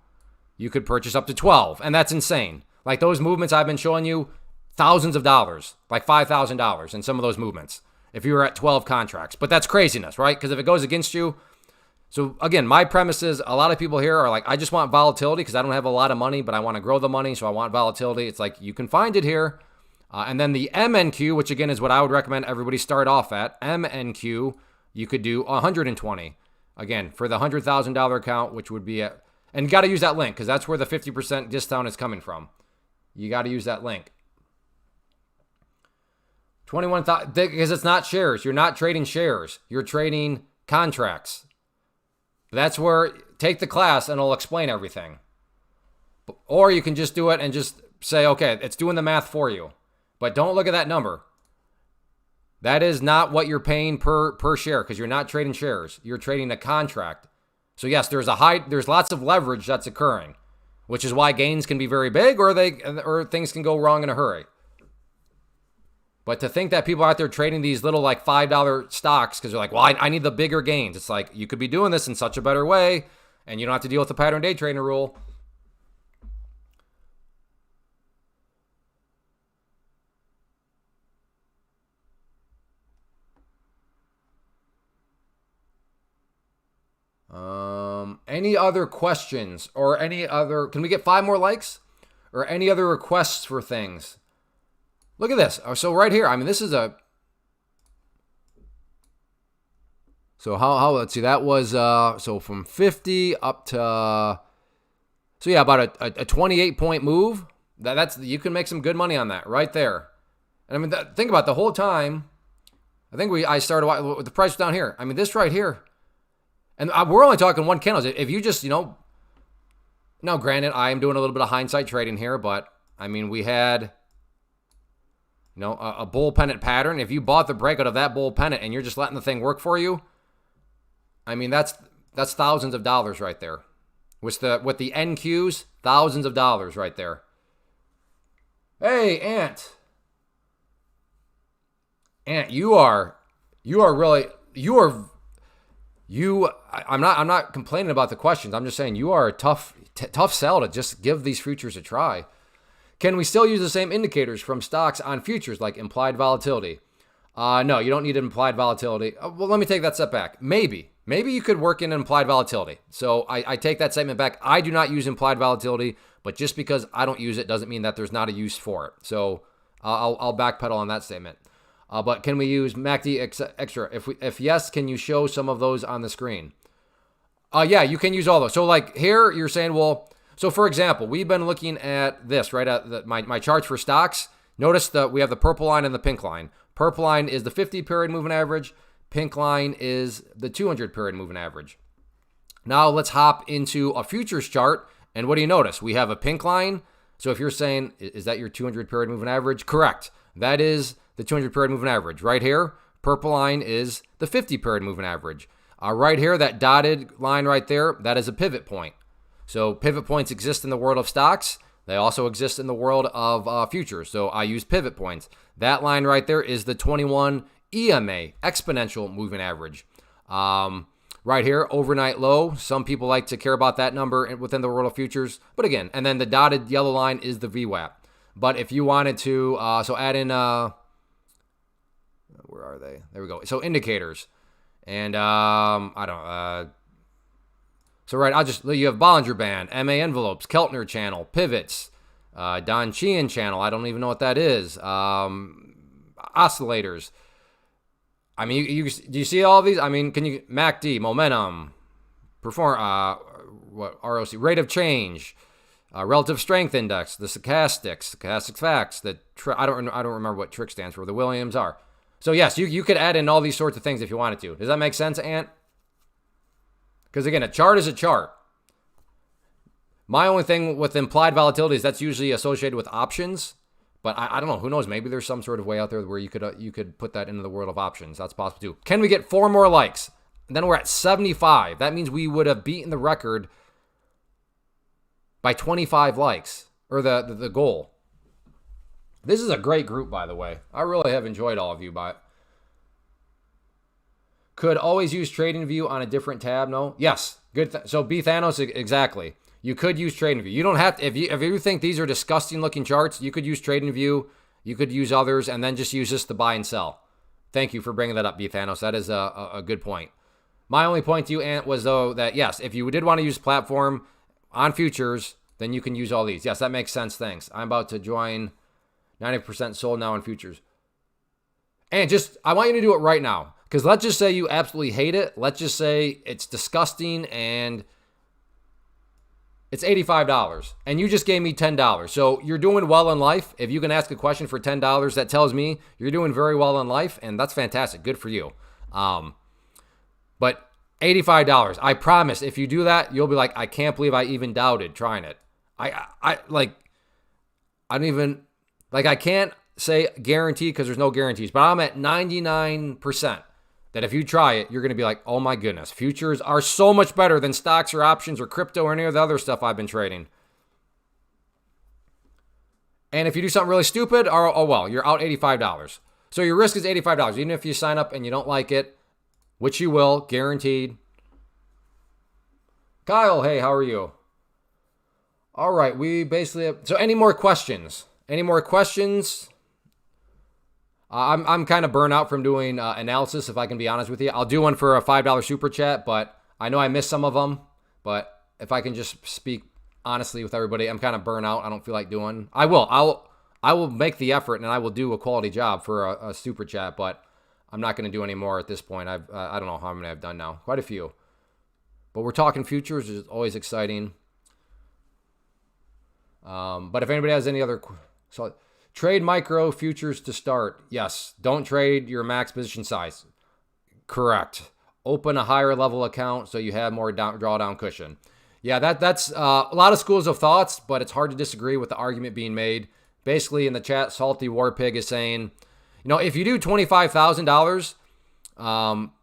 you could purchase up to 12, and that's insane. Like those movements I've been showing you, thousands of dollars, like $5,000 in some of those movements. If you were at 12 contracts. But that's craziness, right? Because if it goes against you. So again, my premise is a lot of people here are like, I just want volatility because I don't have a lot of money, but I want to grow the money. So I want volatility. It's like, you can find it here. And then the MNQ, which again is what I would recommend everybody start off at. MNQ, you could do 120. Again, for the $100,000 account, which would be at, and you got to use that link because that's where the 50% discount is coming from. You got to use that link. 21,000, because it's not shares. You're not trading shares. You're trading contracts. That's where, take the class and it'll explain everything. Or you can just do it and just say, okay, it's doing the math for you. But don't look at that number. That is not what you're paying per share because you're not trading shares. You're trading a contract. So yes, there's lots of leverage that's occurring, which is why gains can be very big or things can go wrong in a hurry. But to think that people out there trading these little like $5 stocks because they're like, well, I need the bigger gains. It's like, you could be doing this in such a better way and you don't have to deal with the pattern day trading rule. Any other questions or can we get 5 more likes or any other requests for things? Look at this. So right here, I mean, this is so let's see, that was, so from 50 up to, so yeah, about a 28-point move. You can make some good money on that right there. And I mean, think about it, the whole time, I think I started with the price down here. I mean, this right here. And we're only talking one candle. If you just, now granted, I am doing a little bit of hindsight trading here, but I mean, we had, a bull pennant pattern. If you bought the breakout of that bull pennant and you're just letting the thing work for you, I mean, that's thousands of dollars right there. With the NQs, thousands of dollars right there. Hey, Ant. Ant, I'm not complaining about the questions. I'm just saying you are a tough sell to just give these futures a try. Can we still use the same indicators from stocks on futures like implied volatility? No, you don't need implied volatility. Well, let me take that step back. Maybe you could work in implied volatility. So I take that statement back. I do not use implied volatility, but just because I don't use it doesn't mean that there's not a use for it. So I'll backpedal on that statement. But can we use MACD extra? If yes, can you show some of those on the screen? Yeah, you can use all those. So like here, you're saying, well, so for example, we've been looking at this, right? At my charts for stocks. Notice that we have the purple line and the pink line. Purple line is the 50-period moving average. Pink line is the 200-period moving average. Now let's hop into a futures chart. And what do you notice? We have a pink line. So if you're saying, is that your 200-period moving average? Correct. That is the 200-period moving average. Right here, purple line is the 50-period moving average. Right here, that dotted line right there, that is a pivot point. So pivot points exist in the world of stocks. They also exist in the world of futures. So I use pivot points. That line right there is the 21 EMA, exponential moving average. Right here, overnight low. Some people like to care about that number within the world of futures. But again, and then the dotted yellow line is the VWAP. But if you wanted to, so add in, where are they? There we go. So indicators. And so right, you have Bollinger Band, MA envelopes, Keltner channel, pivots, Don Chian channel. I don't even know what that is. Oscillators. I mean, do you see all of these? I mean, can you MACD, momentum, ROC, rate of change, relative strength index, the stochastic facts. I don't remember what TRIC stands for. The Williams are. So yes, you could add in all these sorts of things if you wanted to. Does that make sense, Ant? Because again, a chart is a chart. My only thing with implied volatility is that's usually associated with options. But I don't know. Who knows? Maybe there's some sort of way out there where you could put that into the world of options. That's possible too. Can we get 4 more likes? And then we're at 75. That means we would have beaten the record by 25 likes, or the goal. This is a great group, by the way. I really have enjoyed all of you. But could always use TradingView on a different tab. No. Yes. Good. So B Thanos, exactly. You could use TradingView. You don't have to. If you think these are disgusting looking charts, you could use TradingView. You could use others, and then just use this to buy and sell. Thank you for bringing that up, B Thanos. That is a good point. My only point to you, Ant, was though that yes, if you did want to use platform on futures, then you can use all these. Yes, that makes sense. Thanks. I'm about to join 90% sold now in futures. And I want you to do it right now. Because let's just say you absolutely hate it. Let's just say it's disgusting and it's $85. And you just gave me $10. So you're doing well in life. If you can ask a question for $10, that tells me you're doing very well in life. And that's fantastic. Good for you. But $85. I promise if you do that, you'll be like, I can't believe I even doubted trying it. I can't say guarantee because there's no guarantees. But I'm at 99%. That if you try it, you're going to be like, oh my goodness, futures are so much better than stocks or options or crypto or any of the other stuff I've been trading. And if you do something really stupid, you're out $85. So your risk is $85. Even if you sign up and you don't like it, which you will, guaranteed. Kyle, hey, how are you? All right, we basically have, so any more questions? Any more questions? I'm kind of burnt out from doing analysis, if I can be honest with you. I'll do one for a $5 super chat, but I know I missed some of them. But if I can just speak honestly with everybody, I'm kind of burnt out. I don't feel like doing. I will make the effort and I will do a quality job for a super chat, but I'm not going to do any more at this point. I don't know how many I've done now. Quite a few. But we're talking futures, which is always exciting. But if anybody has any other, so Trade micro futures to start. Yes. Don't trade your max position size. Correct. Open a higher level account so you have more drawdown cushion. Yeah, that's a lot of schools of thoughts, but it's hard to disagree with the argument being made. Basically, in the chat, Salty War Pig is saying, if you do $25,000,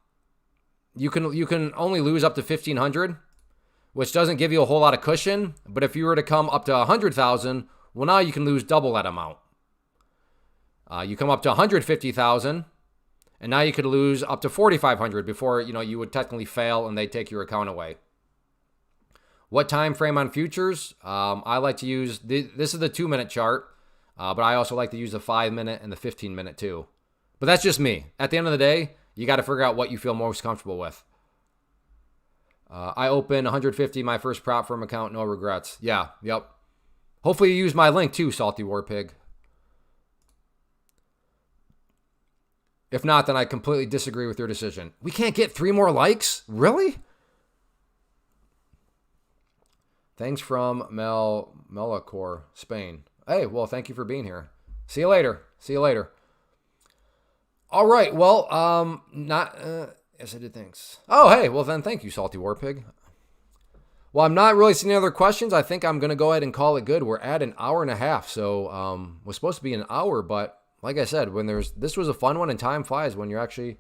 you can only lose up to $1,500, which doesn't give you a whole lot of cushion. But if you were to come up to $100,000, well, now you can lose double that amount. You come up to $150,000, and now you could lose up to $4,500 before you would technically fail and they take your account away. What time frame on futures? I like to use this is the 2-minute chart, but I also like to use the 5-minute and the 15-minute too. But that's just me. At the end of the day, you got to figure out what you feel most comfortable with. I opened 150 my first prop firm account, no regrets. Yeah, yep. Hopefully you use my link too, Salty War Pig. If not, then I completely disagree with your decision. We can't get 3 more likes? Really? Thanks from MLGO, Spain. Hey, well, thank you for being here. See you later. See you later. All right. Well, yes, I did. Thanks. Oh, hey. Well, then thank you, Salty War Pig. Well, I'm not really seeing any other questions. I think I'm going to go ahead and call it good. We're at an hour and a half. So we're supposed to be an hour, but like I said, this was a fun one and time flies when you're actually.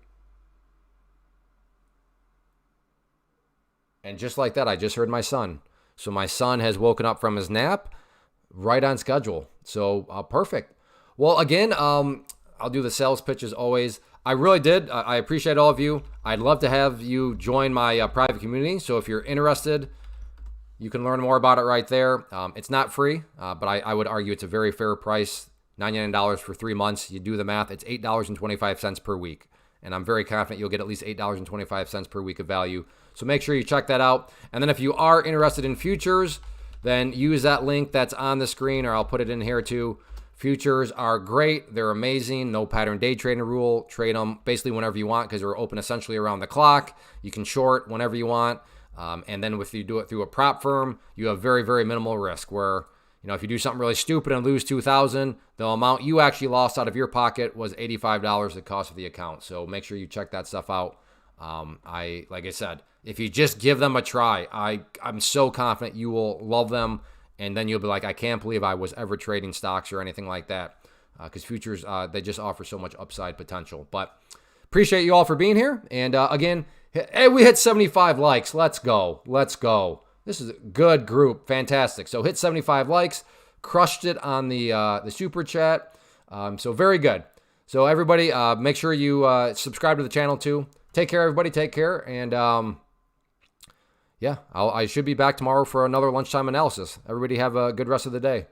And just like that, I just heard my son. So my son has woken up from his nap right on schedule. So perfect. Well, again, I'll do the sales pitch as always. I really did. I appreciate all of you. I'd love to have you join my private community. So if you're interested, you can learn more about it right there. It's not free, but I would argue it's a very fair price. $99 for 3 months. You do the math. It's $8.25 per week. And I'm very confident you'll get at least $8.25 per week of value. So make sure you check that out. And then if you are interested in futures, then use that link that's on the screen, or I'll put it in here too. Futures are great. They're amazing. No pattern day trading rule. Trade them basically whenever you want because they're open essentially around the clock. You can short whenever you want. And then if you do it through a prop firm, you have very, very minimal risk where, if you do something really stupid and lose $2,000, the amount you actually lost out of your pocket was $85, the cost of the account. So make sure you check that stuff out. Like I said, if you just give them a try, I'm so confident you will love them. And then you'll be like, I can't believe I was ever trading stocks or anything like that. Because futures, they just offer so much upside potential. But appreciate you all for being here. And again, hey, we hit 75 likes. Let's go. Let's go. This is a good group. Fantastic. So hit 75 likes. Crushed it on the super chat. So very good. So everybody, make sure you subscribe to the channel too. Take care, everybody. Take care. And yeah, I should be back tomorrow for another lunchtime analysis. Everybody have a good rest of the day.